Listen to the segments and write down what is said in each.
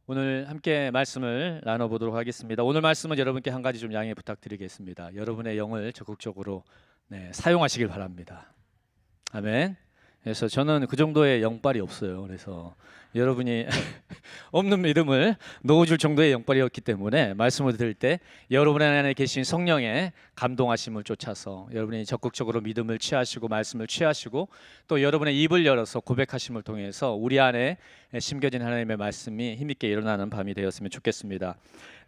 오늘 함께 말씀을 나눠보도록 하겠습니다. 오늘 말씀은 여러분께 한 가지 좀 양해 부탁드리겠습니다. 여러분의 영을 적극적으로 사용하시길 바랍니다. 아멘. 그래서 저는 그 정도의 영빨이 없어요. 그래서 여러분이 없는 믿음을 놓아줄 정도의 영빨이었기 때문에 말씀을 들을 때 여러분 안에 계신 성령의 감동하심을 쫓아서 여러분이 적극적으로 믿음을 취하시고 말씀을 취하시고 또 여러분의 입을 열어서 고백하심을 통해서 우리 안에 심겨진 하나님의 말씀이 힘있게 일어나는 밤이 되었으면 좋겠습니다.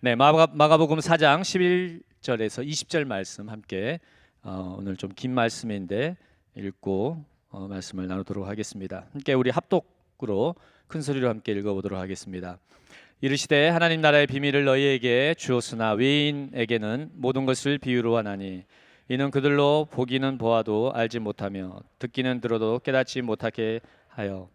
네, 마가복음 4장 11절에서 20절 말씀 함께 오늘 좀 긴 말씀인데 읽고 말씀을 나누도록 하겠습니다. 함께 우리 합독으로 큰 소리로 함께 읽어보도록 하겠습니다. 이르시되 하나님 나라의 비밀을 너희에게 주었으나 외인에게는 모든 것을 비유로 하나니 이는 그들로 보기는 보아도 알지 못하며 듣기는 들어도 깨닫지 못하게 하려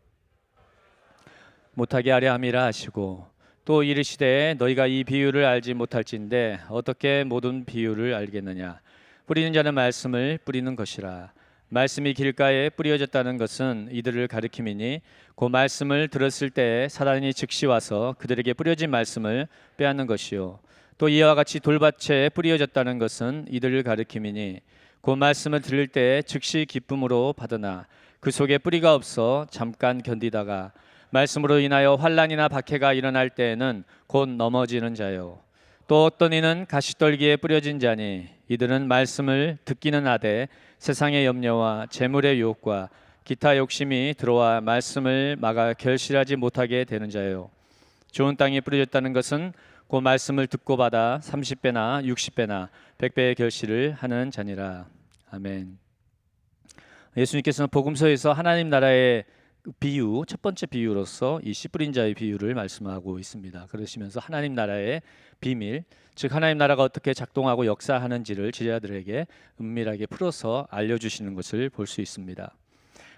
함이라 하시고 또 이르시되 너희가 이 비유를 알지 못할진대 어떻게 모든 비유를 알겠느냐. 뿌리는 자는 말씀을 뿌리는 것이라. 말씀이 길가에 뿌려졌다는 것은 이들을 가리킴이니 그 말씀을 들었을 때 사단이 즉시 와서 그들에게 뿌려진 말씀을 빼앗는 것이요 또 이와 같이 돌밭에 뿌려졌다는 것은 이들을 가리킴이니 그 말씀을 들을 때 즉시 기쁨으로 받으나 그 속에 뿌리가 없어 잠깐 견디다가 말씀으로 인하여 환난이나 박해가 일어날 때에는 곧 넘어지는 자요 또 어떤 이는 가시떨기에 뿌려진 자니 이들은 말씀을 듣기는 하되 세상의 염려와 재물의 유혹과 기타 욕심이 들어와 말씀을 막아 결실하지 못하게 되는 자요 좋은 땅에 뿌려졌다는 것은 그 말씀을 듣고 받아 30배나 60배나 100배의 결실을 하는 자니라. 아멘. 예수님께서는 복음서에서 하나님 나라의 비유, 첫 번째 비유로서 이 씨 뿌린 자의 비유를 말씀하고 있습니다. 그러시면서 하나님 나라의 비밀, 즉 하나님 나라가 어떻게 작동하고 역사하는지를 제자들에게 은밀하게 풀어서 알려주시는 것을 볼 수 있습니다.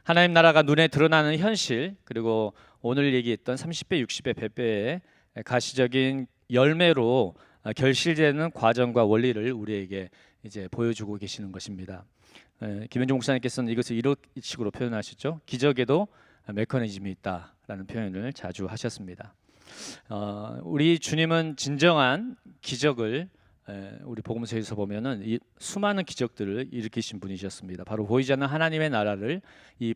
하나님 나라가 눈에 드러나는 현실, 그리고 오늘 얘기했던 30배, 60배, 100배의 가시적인 열매로 결실되는 과정과 원리를 우리에게 이제 보여주고 계시는 것입니다. 김현종 목사님께서는 이것을 이런 식으로 표현하셨죠. 기적에도 메커니즘이 있다라는 표현을 자주 하셨습니다. 우리 주님은 진정한 기적을 우리 복음서에서 보면은 이 수많은 기적들을 일으키신 분이셨습니다. 바로 보이지 않는 하나님의 나라를 이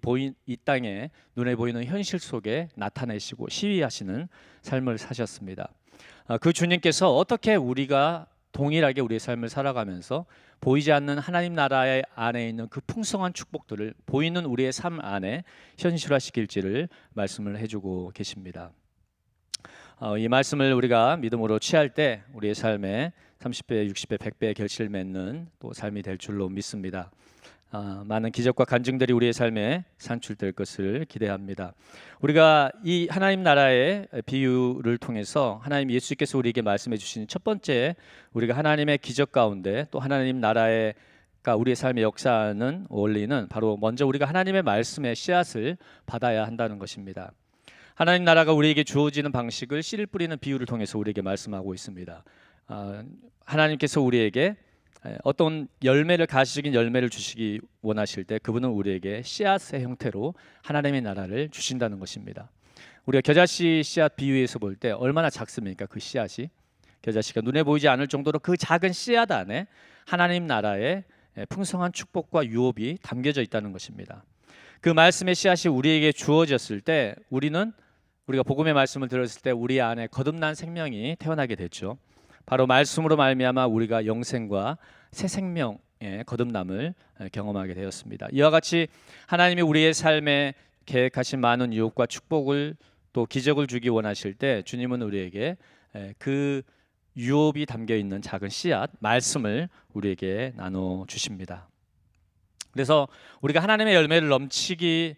땅에 눈에 보이는 현실 속에 나타내시고 시위하시는 삶을 사셨습니다. 그 주님께서 어떻게 우리가 동일하게 우리의 삶을 살아가면서 보이지 않는 하나님 나라의 안에 있는 그 풍성한 축복들을 보이는 우리의 삶 안에 현실화시킬지를 말씀을 해주고 계십니다. 이 말씀을 우리가 믿음으로 취할 때 우리의 삶에 30배, 60배, 100배의 결실을 맺는 또 삶이 될 줄로 믿습니다. 많은 기적과 간증들이 우리의 삶에 산출될 것을 기대합니다. 우리가 이 하나님 나라의 비유를 통해서 하나님 예수께서 우리에게 말씀해 주신 첫 번째 우리가 하나님의 기적 가운데 또 하나님 나라가 우리의 삶에 역사하는 원리는 바로 먼저 우리가 하나님의 말씀의 씨앗을 받아야 한다는 것입니다. 하나님 나라가 우리에게 주어지는 방식을 씨를 뿌리는 비유를 통해서 우리에게 말씀하고 있습니다. 하나님께서 우리에게 어떤 열매를 가시적인 열매를 주시기 원하실 때 그분은 우리에게 씨앗의 형태로 하나님의 나라를 주신다는 것입니다. 우리가 겨자씨 씨앗 비유에서 볼 때 얼마나 작습니까? 그 씨앗이 겨자씨가 눈에 보이지 않을 정도로 그 작은 씨앗 안에 하나님 나라의 풍성한 축복과 유업이 담겨져 있다는 것입니다. 그 말씀의 씨앗이 우리에게 주어졌을 때 우리가 복음의 말씀을 들었을 때 우리 안에 거듭난 생명이 태어나게 됐죠. 바로 말씀으로 말미암아 우리가 영생과 새 생명의 거듭남을 경험하게 되었습니다. 이와 같이 하나님이 우리의 삶에 계획하신 많은 유혹과 축복을 또 기적을 주기 원하실 때 주님은 우리에게 그 유업이 담겨 있는 작은 씨앗 말씀을 우리에게 나눠 주십니다. 그래서 우리가 하나님의 열매를 넘치게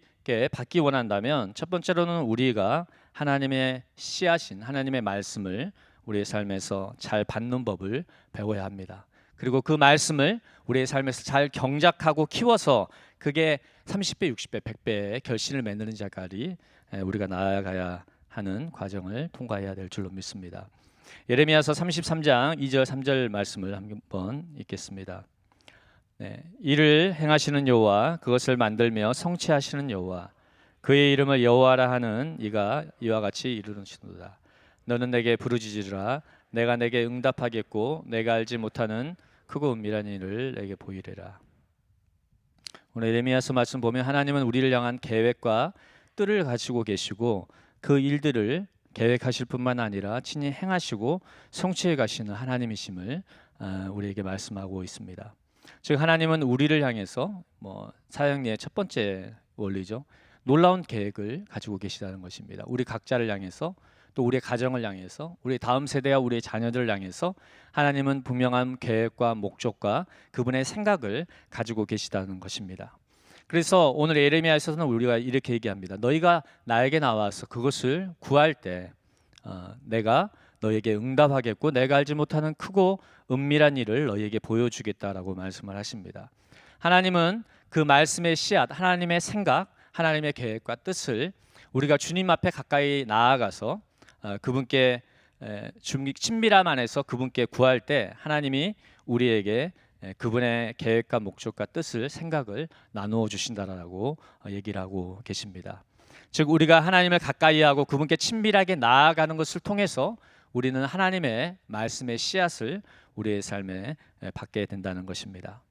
받기 원한다면 첫 번째로는 우리가 하나님의 씨앗인 하나님의 말씀을 우리의 삶에서 잘 받는 법을 배워야 합니다. 그리고 그 말씀을 우리의 삶에서 잘 경작하고 키워서 그게 30배, 60배, 100배의 결실을 맺는 자까지 우리가 나아가야 하는 과정을 통과해야 될 줄로 믿습니다. 예레미야서 33장 2절 3절 말씀을 한번 읽겠습니다. 이를 행하시는 여호와 그것을 만들며 성취하시는 여호와 그의 이름을 여호와라 하는 이가 이와 같이 이르시도다. 너는 내게 부르짖으라. 내가 내게 응답하겠고 내가 알지 못하는 크고 은밀한 일을 내게 보이리라. 오늘 예레미야서 말씀 보면 하나님은 우리를 향한 계획과 뜻을 가지고 계시고 그 일들을 계획하실 뿐만 아니라 친히 행하시고 성취해 가시는 하나님이심을 우리에게 말씀하고 있습니다. 즉 하나님은 우리를 향해서 사형리의 첫 번째 원리죠. 놀라운 계획을 가지고 계시다는 것입니다. 우리 각자를 향해서 또 우리의 가정을 향해서 우리 다음 세대와 우리의 자녀들을 향해서 하나님은 분명한 계획과 목적과 그분의 생각을 가지고 계시다는 것입니다. 그래서 오늘 예레미야에서는 우리가 이렇게 얘기합니다. 너희가 나에게 나와서 그것을 구할 때 내가 너에게 응답하겠고 내가 알지 못하는 크고 은밀한 일을 너희에게 보여주겠다라고 말씀을 하십니다. 하나님은 그 말씀의 씨앗, 하나님의 생각, 하나님의 계획과 뜻을 우리가 주님 앞에 가까이 나아가서 그분께 친밀함 안에서 그분께 구할 때 하나님이 우리에게 그분의 계획과 목적과 뜻을 생각을 나누어 주신다라고 얘기를 하고 계십니다. 즉 우리가 하나님을 가까이 하고 그분께 친밀하게 나아가는 것을 통해서 우리는 하나님의 말씀의 씨앗을 우리의 삶에 받게 된다는 것입니다.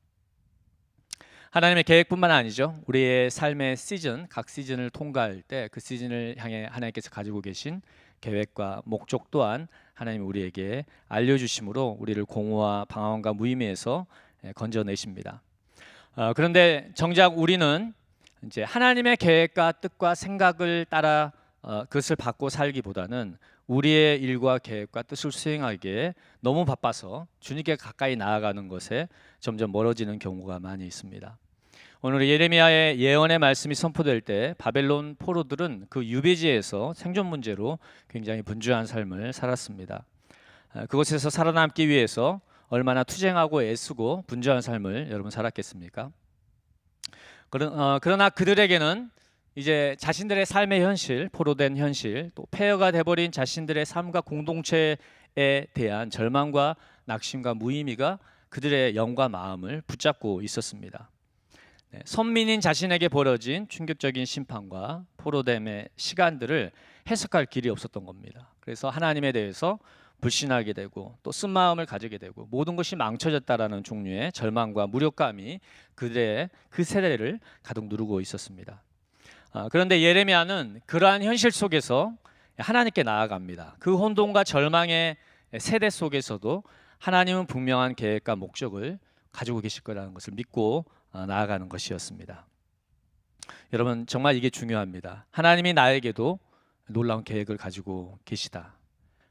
하나님의 계획뿐만 아니죠. 우리의 삶의 시즌, 각 시즌을 통과할 때 그 시즌을 향해 하나님께서 가지고 계신 계획과 목적 또한 하나님이 우리에게 알려주심으로 우리를 공허와 방황과 무의미에서 건져내십니다. 그런데 정작 우리는 이제 하나님의 계획과 뜻과 생각을 따라 그것을 받고 살기보다는 우리의 일과 계획과 뜻을 수행하기에 너무 바빠서 주님께 가까이 나아가는 것에 점점 멀어지는 경우가 많이 있습니다. 오늘 예레미야의 예언의 말씀이 선포될 때 바벨론 포로들은 그 유배지에서 생존 문제로 굉장히 분주한 삶을 살았습니다. 그곳에서 살아남기 위해서 얼마나 투쟁하고 애쓰고 분주한 삶을 여러분 살았겠습니까? 그러나 그들에게는 이제 자신들의 삶의 현실, 포로된 현실, 또 폐허가 돼버린 자신들의 삶과 공동체에 대한 절망과 낙심과 무의미가 그들의 영과 마음을 붙잡고 있었습니다. 선민인 자신에게 벌어진 충격적인 심판과 포로됨의 시간들을 해석할 길이 없었던 겁니다. 그래서 하나님에 대해서 불신하게 되고 또 쓴마음을 가지게 되고 모든 것이 망쳐졌다라는 종류의 절망과 무력감이 그들의 그 세대를 가득 누르고 있었습니다. 그런데 예레미야는 그러한 현실 속에서 하나님께 나아갑니다. 그 혼돈과 절망의 세대 속에서도 하나님은 분명한 계획과 목적을 가지고 계실 거라는 것을 믿고 나아가는 것이었습니다. 여러분 정말 이게 중요합니다. 하나님이 나에게도 놀라운 계획을 가지고 계시다.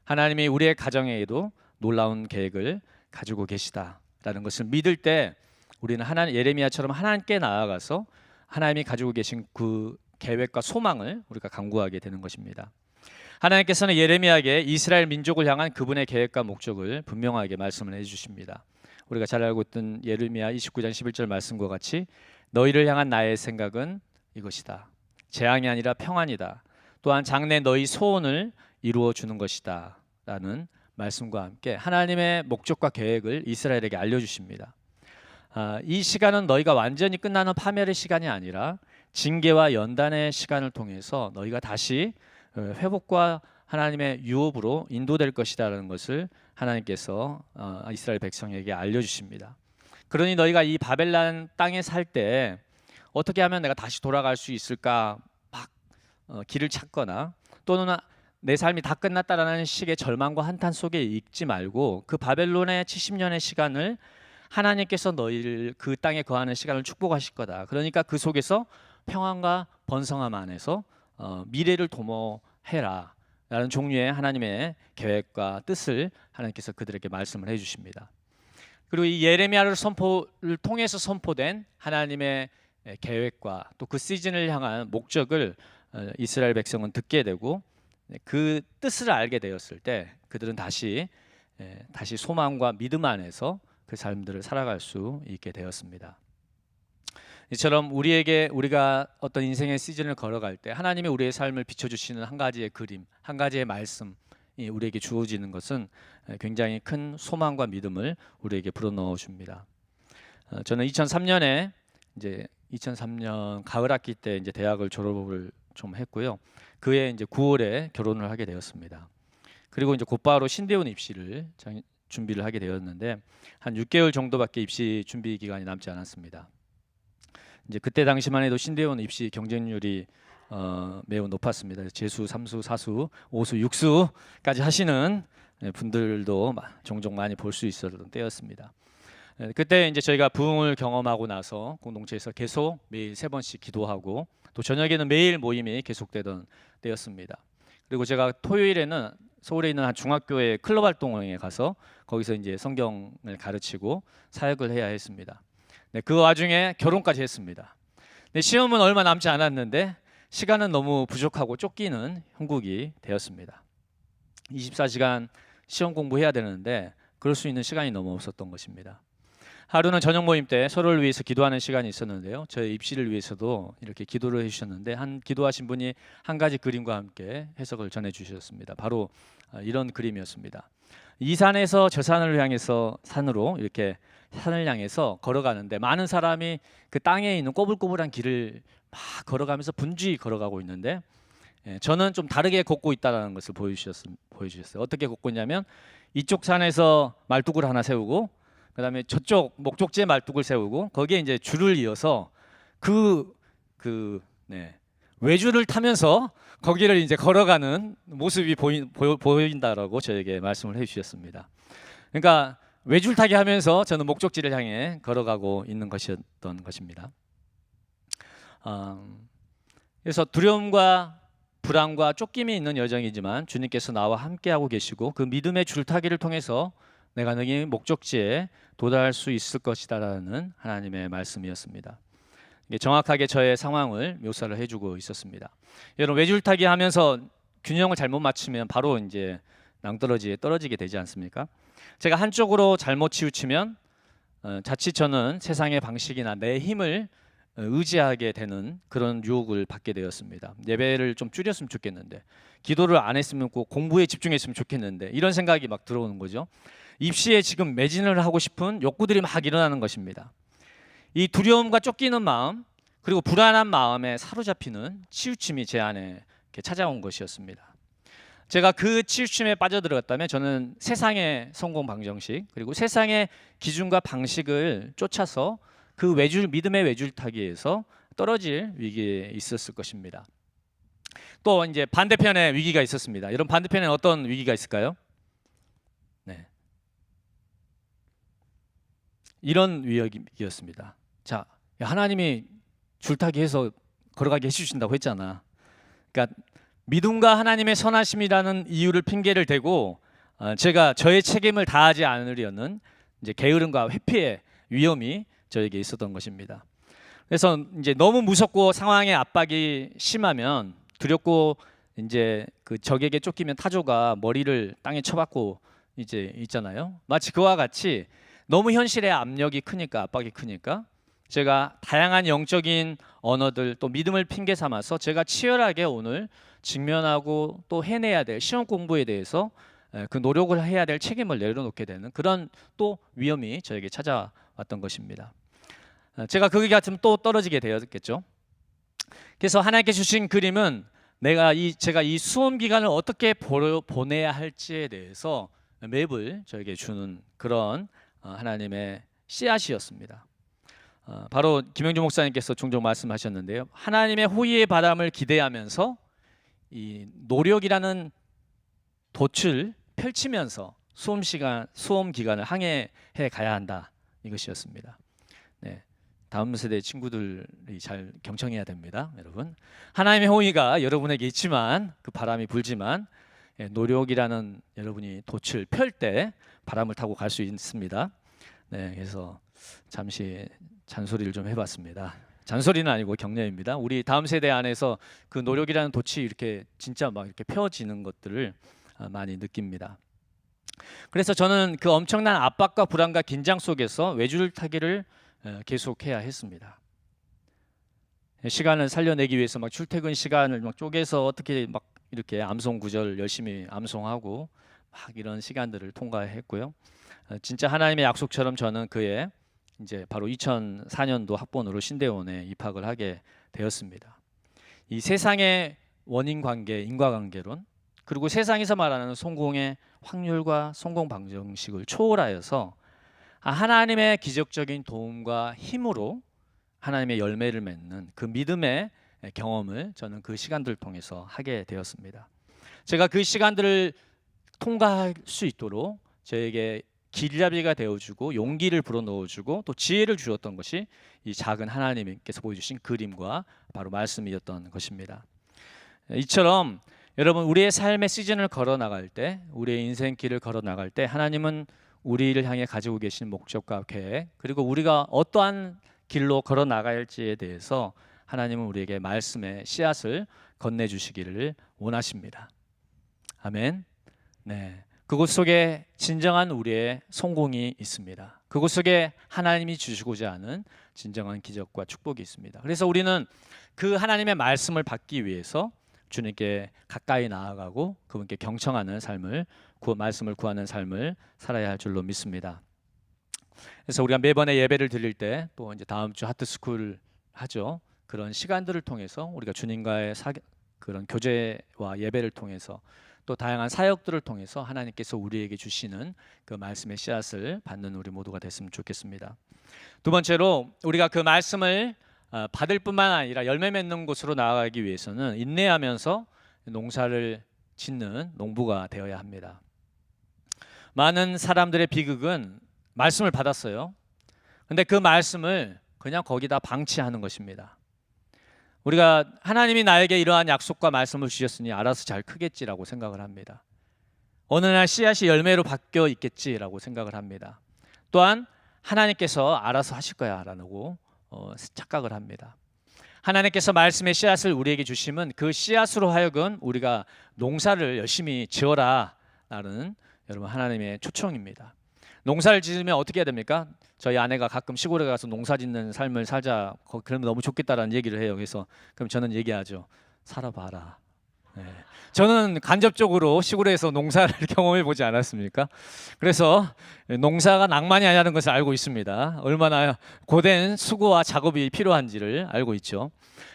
하나님이 우리의 가정에도 놀라운 계획을 가지고 계시다라는 것을 믿을 때 우리는 예레미야처럼 하나님께 나아가서 하나님이 가지고 계신 그 계획과 소망을 우리가 간구하게 되는 것입니다. 하나님께서는 예레미야에게 이스라엘 민족을 향한 그분의 계획과 목적을 분명하게 말씀을 해주십니다. 우리가 잘 알고 있던 예레미야 29장 11절 말씀과 같이 너희를 향한 나의 생각은 이것이다. 재앙이 아니라 평안이다. 또한 장래 너희 소원을 이루어 주는 것이다. 라는 말씀과 함께 하나님의 목적과 계획을 이스라엘에게 알려주십니다. 이 시간은 너희가 완전히 끝나는 파멸의 시간이 아니라 징계와 연단의 시간을 통해서 너희가 다시 회복과 하나님의 유업으로 인도될 것이라는 것을 하나님께서 이스라엘 백성에게 알려주십니다. 그러니 너희가 이 바벨론 땅에 살 때 어떻게 하면 내가 다시 돌아갈 수 있을까 막 길을 찾거나 또는 내 삶이 다 끝났다라는 식의 절망과 한탄 속에 있지 말고 그 바벨론의 70년의 시간을 하나님께서 너희를 그 땅에 거하는 시간을 축복하실 거다. 그러니까 그 속에서 평안과 번성함 안에서 미래를 도모해라 라는 종류의 하나님의 계획과 뜻을 하나님께서 그들에게 말씀을 해주십니다. 그리고 이 예레미야를 통해서 선포된 하나님의 계획과 또 그 시즌을 향한 목적을 이스라엘 백성은 듣게 되고 그 뜻을 알게 되었을 때 그들은 다시 소망과 믿음 안에서 그 삶들을 살아갈 수 있게 되었습니다. 이처럼 우리가 어떤 인생의 시즌을 걸어갈 때 하나님이 우리의 삶을 비춰주시는 한 가지의 그림, 한 가지의 말씀이 우리에게 주어지는 것은 굉장히 큰 소망과 믿음을 우리에게 불어넣어 줍니다. 저는 2003년에 이제 2003년 가을 학기 때 이제 대학을 졸업을 좀 했고요. 그해 이제 9월에 결혼을 하게 되었습니다. 그리고 이제 곧바로 신대원 입시를 준비를 하게 되었는데 한 6개월 정도밖에 입시 준비 기간이 남지 않았습니다. 이제 그때 당시만 해도 신대원 입시 경쟁률이 매우 높았습니다. 재수, 삼수, 사수, 오수, 육수까지 하시는 분들도 종종 많이 볼 수 있었던 때였습니다. 그때 이제 저희가 부흥을 경험하고 나서 공동체에서 계속 매일 3번씩 기도하고 또 저녁에는 매일 모임이 계속되던 때였습니다. 그리고 제가 토요일에는 서울에 있는 한 중학교의 클럽 활동에 가서 거기서 이제 성경을 가르치고 사역을 해야 했습니다. 네, 그 와중에 결혼까지 했습니다. 네, 시험은 얼마 남지 않았는데 시간은 너무 부족하고 쫓기는 형국이 되었습니다. 24시간 시험 공부해야 되는데 그럴 수 있는 시간이 너무 없었던 것입니다. 하루는 저녁 모임 때 서로를 위해서 기도하는 시간이 있었는데요. 저의 입시를 위해서도 이렇게 기도를 해주셨는데 기도하신 분이 한 가지 그림과 함께 해석을 전해주셨습니다. 바로 이런 그림이었습니다. 이 산에서 저 산을 향해서 산으로 이렇게 산을 향해서 걸어가는데 많은 사람이 그 땅에 있는 꼬불꼬불한 길을 막 걸어가면서 분주히 걸어가고 있는데 저는 좀 다르게 걷고 있다는 것을 보여주셨어요. 어떻게 걷고 있냐면 이쪽 산에서 말뚝을 하나 세우고 그다음에 저쪽 목적지에 말뚝을 세우고 거기에 이제 줄을 이어서 외줄을 타면서 거기를 이제 걸어가는 모습이 보인다라고 저에게 말씀을 해주셨습니다. 그러니까 외줄 타기 하면서 저는 목적지를 향해 걸어가고 있는 것이었던 것입니다. 그래서 두려움과 불안과 쫓김이 있는 여정이지만 주님께서 나와 함께하고 계시고 그 믿음의 줄타기를 통해서 내가 너희 목적지에 도달할 수 있을 것이다라는 하나님의 말씀이었습니다. 정확하게 저의 상황을 묘사를 해주고 있었습니다. 여러분 외줄타기 하면서 균형을 잘못 맞추면 바로 이제 낭떠러지에 떨어지게 되지 않습니까? 제가 한쪽으로 잘못 치우치면 자칫 저는 세상의 방식이나 내 힘을 의지하게 되는 그런 유혹을 받게 되었습니다. 예배를 좀 줄였으면 좋겠는데 기도를 안 했으면 꼭 공부에 집중했으면 좋겠는데 이런 생각이 막 들어오는 거죠. 입시에 지금 매진을 하고 싶은 욕구들이 막 일어나는 것입니다. 이 두려움과 쫓기는 마음 그리고 불안한 마음에 사로잡히는 치우침이 제 안에 이렇게 찾아온 것이었습니다. 제가 그 치우침에 빠져들었다면 저는 세상의 성공 방정식 그리고 세상의 기준과 방식을 쫓아서 그 믿음의 외줄타기에서 떨어질 위기에 있었을 것입니다. 또 이제 반대편에 위기가 있었습니다. 여러분 반대편에 어떤 위기가 있을까요? 네. 이런 위기였습니다. 자, 하나님이 줄타기해서 걸어가게 해주신다고 했잖아. 그러니까 믿음과 하나님의 선하심이라는 이유를 핑계를 대고 제가 저의 책임을 다하지 않으려는 이제 게으름과 회피의 위험이 저에게 있었던 것입니다. 그래서 이제 너무 무섭고 상황의 압박이 심하면 두렵고 이제 그 적에게 쫓기면 타조가 머리를 땅에 쳐박고 이제 있잖아요. 마치 그와 같이 너무 현실의 압력이 크니까 압박이 크니까 제가 다양한 영적인 언어들 또 믿음을 핑계 삼아서 제가 치열하게 오늘 직면하고 또 해내야 될 시험 공부에 대해서 그 노력을 해야 될 책임을 내려놓게 되는 그런 또 위험이 저에게 찾아왔던 것입니다. 제가 거기 같으면 또 떨어지게 되었겠죠. 그래서 하나님께 주신 그림은 제가 이 수험 기간을 어떻게 보내야 할지에 대해서 맵을 저에게 주는 그런 하나님의 씨앗이었습니다. 바로 김영주 목사님께서 종종 말씀하셨는데요. 하나님의 호의의 바람을 기대하면서 이 노력이라는 돛을 펼치면서 수험 기간을 항해해 가야 한다 이것이었습니다. 네, 다음 세대 친구들이 잘 경청해야 됩니다, 여러분. 하나님의 호의가 여러분에게 있지만 그 바람이 불지만 노력이라는 여러분이 돛을 펼 때 바람을 타고 갈 수 있습니다. 네, 그래서 잠시 잔소리를 좀 해봤습니다. 잔소리는 아니고 격려입니다. 우리 다음 세대 안에서 그 노력이라는 돛이 이렇게 진짜 막 이렇게 펴지는 것들을 많이 느낍니다. 그래서 저는 그 엄청난 압박과 불안과 긴장 속에서 외줄타기를 계속해야 했습니다. 시간을 살려내기 위해서 막 출퇴근 시간을 막 쪼개서 어떻게 막 이렇게 암송 구절 열심히 암송하고 막 이런 시간들을 통과했고요. 진짜 하나님의 약속처럼 저는 그의 이제 바로 2004년도 학번으로 신대원에 입학을 하게 되었습니다. 이 세상의 원인 관계, 인과관계론 그리고 세상에서 말하는 성공의 확률과 성공 방정식을 초월하여서 하나님의 기적적인 도움과 힘으로 하나님의 열매를 맺는 그 믿음의 경험을 저는 그 시간들을 통해서 하게 되었습니다. 제가 그 시간들을 통과할 수 있도록 저에게 길잡이가 되어주고 용기를 불어넣어주고 또 지혜를 주었던 것이 이 작은 하나님께서 보여주신 그림과 바로 말씀이었던 것입니다. 이처럼 여러분, 우리의 삶의 시즌을 걸어 나갈 때, 우리의 인생길을 걸어 나갈 때 하나님은 우리를 향해 가지고 계신 목적과 계획, 그리고 우리가 어떠한 길로 걸어 나갈지에 대해서 하나님은 우리에게 말씀의 씨앗을 건네주시기를 원하십니다. 아멘. 네, 그곳 속에 진정한 우리의 성공이 있습니다. 그곳 속에 하나님이 주시고자 하는 진정한 기적과 축복이 있습니다. 그래서 우리는 그 하나님의 말씀을 받기 위해서 주님께 가까이 나아가고 그분께 경청하는 삶을, 말씀을 구하는 삶을 살아야 할 줄로 믿습니다. 그래서 우리가 매번의 예배를 드릴 때, 또 이제 다음 주 하트스쿨 하죠. 그런 시간들을 통해서 우리가 주님과의 그런 교제와 예배를 통해서 또 다양한 사역들을 통해서 하나님께서 우리에게 주시는 그 말씀의 씨앗을 받는 우리 모두가 됐으면 좋겠습니다. 두 번째로, 우리가 그 말씀을 받을 뿐만 아니라 열매 맺는 곳으로 나아가기 위해서는 인내하면서 농사를 짓는 농부가 되어야 합니다. 많은 사람들의 비극은 말씀을 받았어요. 근데 그 말씀을 그냥 거기다 방치하는 것입니다. 우리가 하나님이 나에게 이러한 약속과 말씀을 주셨으니 알아서 잘 크겠지라고 생각을 합니다. 어느 날 씨앗이 열매로 바뀌어 있겠지라고 생각을 합니다. 또한 하나님께서 알아서 하실 거야 라고 착각을 합니다. 하나님께서 말씀의 씨앗을 우리에게 주심은 그 씨앗으로 하여금 우리가 농사를 열심히 지어라 라는 여러분 하나님의 초청입니다. 농사를 지으면 어떻게 해야 됩니까? 저희 아내가 가끔 시골에 가서 농사 짓는 삶을 살자, 그러면 너무 좋겠다라는 얘기를 해요. 그래서 그럼 저는 얘기하죠. 살아봐라. 네. 저는 간접적으로 시골에서 농사를 경험해 보지 않았습니까? 그래서 농사가 낭만이 아니라는 것을 알고 있습니다. 얼마나 고된 수고와 작업이 필요한지를 알고 있죠.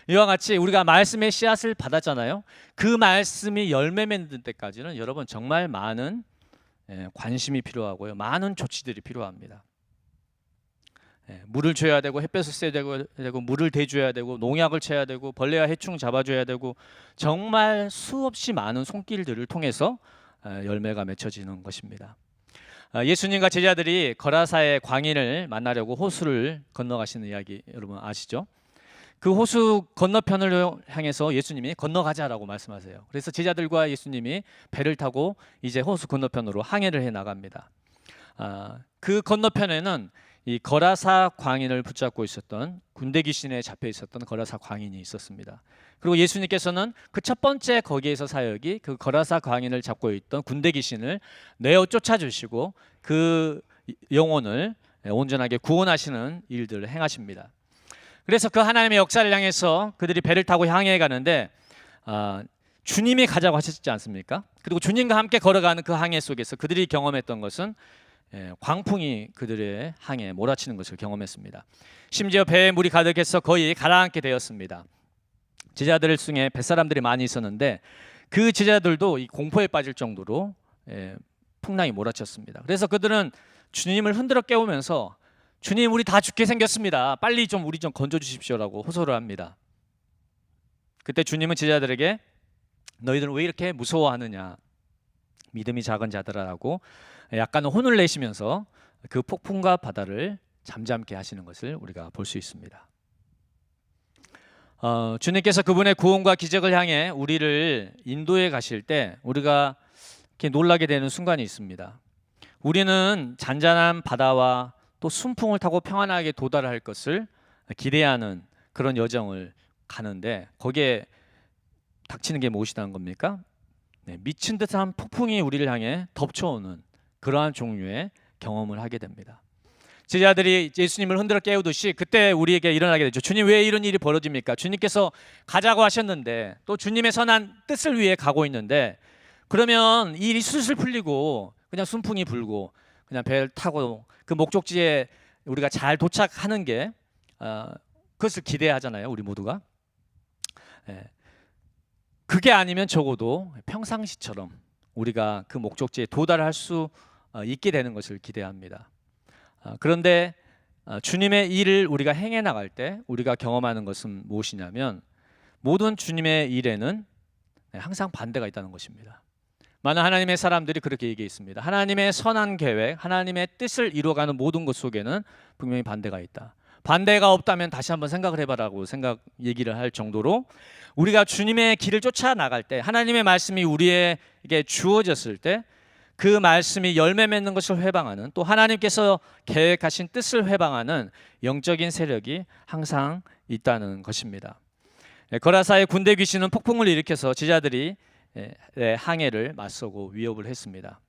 이와 같이 우리가 말씀의 씨앗을 받았잖아요. 그 말씀이 열매 맺는 때까지는 여러분 정말 많은 관심이 필요하고요. 많은 조치들이 필요합니다. 물을 줘야 되고 햇볕을 쐬야 되고 물을 대줘야 되고 농약을 쳐야 되고 벌레와 해충 잡아줘야 되고 정말 수없이 많은 손길들을 통해서 열매가 맺혀지는 것입니다. 예수님과 제자들이 거라사의 광인을 만나려고 호수를 건너가시는 이야기 여러분 아시죠? 그 호수 건너편을 향해서 예수님이 건너가자라고 말씀하세요. 그래서 제자들과 예수님이 배를 타고 이제 호수 건너편으로 항해를 해 나갑니다. 그 건너편에는 이 거라사 광인을 붙잡고 있었던, 군대 귀신에 잡혀 있었던 거라사 광인이 있었습니다. 그리고 예수님께서는 그 첫 번째 거기에서 사역이 그 거라사 광인을 잡고 있던 군대 귀신을 내어 쫓아주시고 그 영혼을 온전하게 구원하시는 일들을 행하십니다. 그래서 그 하나님의 역사를 향해서 그들이 배를 타고 향해 가는데 주님이 가자고 하셨지 않습니까? 그리고 주님과 함께 걸어가는 그 항해 속에서 그들이 경험했던 것은 광풍이 그들의 항해에 몰아치는 것을 경험했습니다. 심지어 배에 물이 가득해서 거의 가라앉게 되었습니다. 제자들 중에 뱃사람들이 많이 있었는데 그 제자들도 이 공포에 빠질 정도로 풍랑이 몰아쳤습니다. 그래서 그들은 주님을 흔들어 깨우면서 주님, 우리 다 죽게 생겼습니다. 빨리 좀 우리 좀 건져 주십시오라고 호소를 합니다. 그때 주님은 제자들에게 너희들은 왜 이렇게 무서워하느냐, 믿음이 작은 자들아라고 약간 혼을 내시면서 그 폭풍과 바다를 잠잠케 하시는 것을 우리가 볼 수 있습니다. 주님께서 그분의 구원과 기적을 향해 우리를 인도해 가실 때 우리가 이렇게 놀라게 되는 순간이 있습니다. 우리는 잔잔한 바다와 또 순풍을 타고 평안하게 도달할 것을 기대하는 그런 여정을 가는데 거기에 닥치는 게 무엇이라는 겁니까? 미친 듯한 폭풍이 우리를 향해 덮쳐오는 그러한 종류의 경험을 하게 됩니다. 제자들이 예수님을 흔들어 깨우듯이 그때 우리에게 일어나게 되죠. 주님, 왜 이런 일이 벌어집니까? 주님께서 가자고 하셨는데 또 주님의 선한 뜻을 위해 가고 있는데 그러면 이 일이 술술 풀리고 그냥 순풍이 불고 그냥 배를 타고 그 목적지에 우리가 잘 도착하는 게 그것을 기대하잖아요, 우리 모두가. 그게 아니면 적어도 평상시처럼 우리가 그 목적지에 도달할 수 있게 되는 것을 기대합니다. 그런데 주님의 일을 우리가 행해 나갈 때 우리가 경험하는 것은 무엇이냐면 모든 주님의 일에는 항상 반대가 있다는 것입니다. 많은 하나님의 사람들이 그렇게 얘기했습니다. 하나님의 선한 계획, 하나님의 뜻을 이루어가는 모든 것 속에는 분명히 반대가 있다. 반대가 없다면 다시 한번 생각을 해봐라고 얘기를 할 정도로 우리가 주님의 길을 쫓아 나갈 때, 하나님의 말씀이 우리에게 주어졌을 때 그 말씀이 열매 맺는 것을 회방하는, 또 하나님께서 계획하신 뜻을 회방하는 영적인 세력이 항상 있다는 것입니다. 거라사의 군대 귀신은 폭풍을 일으켜서 제자들이 항해를 맞서고 위협을 했습니다.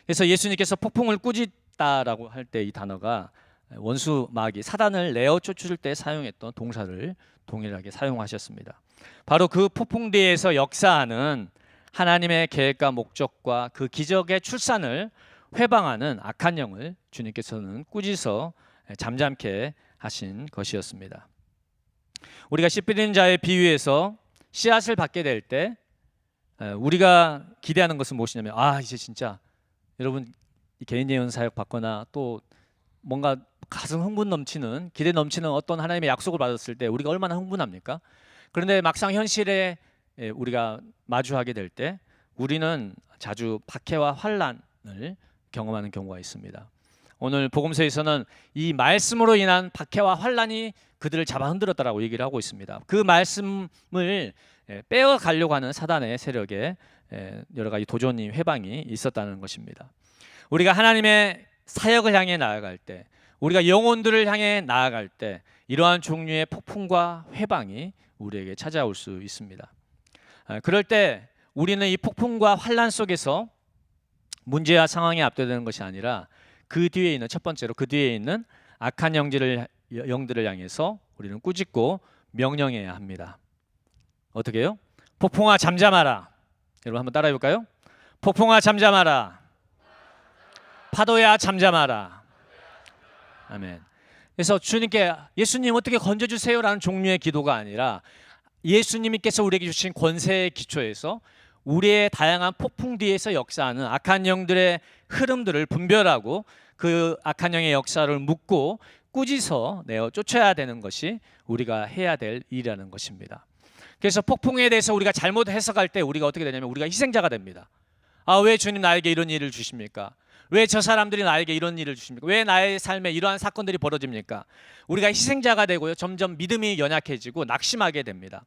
그래서 예수님께서 폭풍을 꾸짖다라고 할 때 이 단어가 원수 마귀 사단을 내어 쫓을 때 사용했던 동사를 동일하게 사용하셨습니다. 바로 그 폭풍 뒤에서 역사하는 하나님의 계획과 목적과 그 기적의 출산을 회방하는 악한 영을 주님께서는 꾸짖어 잠잠케 하신 것이었습니다. 우리가 씨 뿌리는 자의 비유에서 씨앗을 받게 될 때 우리가 기대하는 것은 무엇이냐면 이제 진짜 여러분 개인 예언 사역 받거나 또 뭔가 가슴 흥분 넘치는 기대 넘치는 어떤 하나님의 약속을 받았을 때 우리가 얼마나 흥분합니까? 그런데 막상 현실에 우리가 마주하게 될 때 우리는 자주 박해와 환난을 경험하는 경우가 있습니다. 오늘 복음서에서는 이 말씀으로 인한 박해와 환난이 그들을 잡아 흔들었다라고 얘기를 하고 있습니다. 그 말씀을 빼어가려고 하는 사단의 세력에 여러 가지 도전이 회방이 있었다는 것입니다. 우리가 하나님의 사역을 향해 나아갈 때, 우리가 영혼들을 향해 나아갈 때 이러한 종류의 폭풍과 회방이 우리에게 찾아올 수 있습니다. 그럴 때 우리는 이 폭풍과 환난 속에서 문제와 상황에 압도되는 것이 아니라 그 뒤에 있는, 첫 번째로 그 뒤에 있는 악한 영들을 향해서 우리는 꾸짖고 명령해야 합니다. 어떻게 해요? 폭풍아 잠잠하라. 여러분 한번 따라해 볼까요? 폭풍아 잠잠하라. 파도야 잠잠하라. 아멘. 그래서 주님께 예수님 어떻게 건져주세요라는 종류의 기도가 아니라 예수님께서 우리에게 주신 권세의 기초에서 우리의 다양한 폭풍 뒤에서 역사하는 악한 영들의 흐름들을 분별하고 그 악한 영의 역사를 묻고 꾸짖어 내어 쫓아야 되는 것이 우리가 해야 될 일이라는 것입니다. 그래서 폭풍에 대해서 우리가 잘못 해석할 때 우리가 어떻게 되냐면 우리가 희생자가 됩니다. 왜 주님 나에게 이런 일을 주십니까? 왜 저 사람들이 나에게 이런 일을 주십니까? 왜 나의 삶에 이러한 사건들이 벌어집니까? 우리가 희생자가 되고요, 점점 믿음이 연약해지고 낙심하게 됩니다.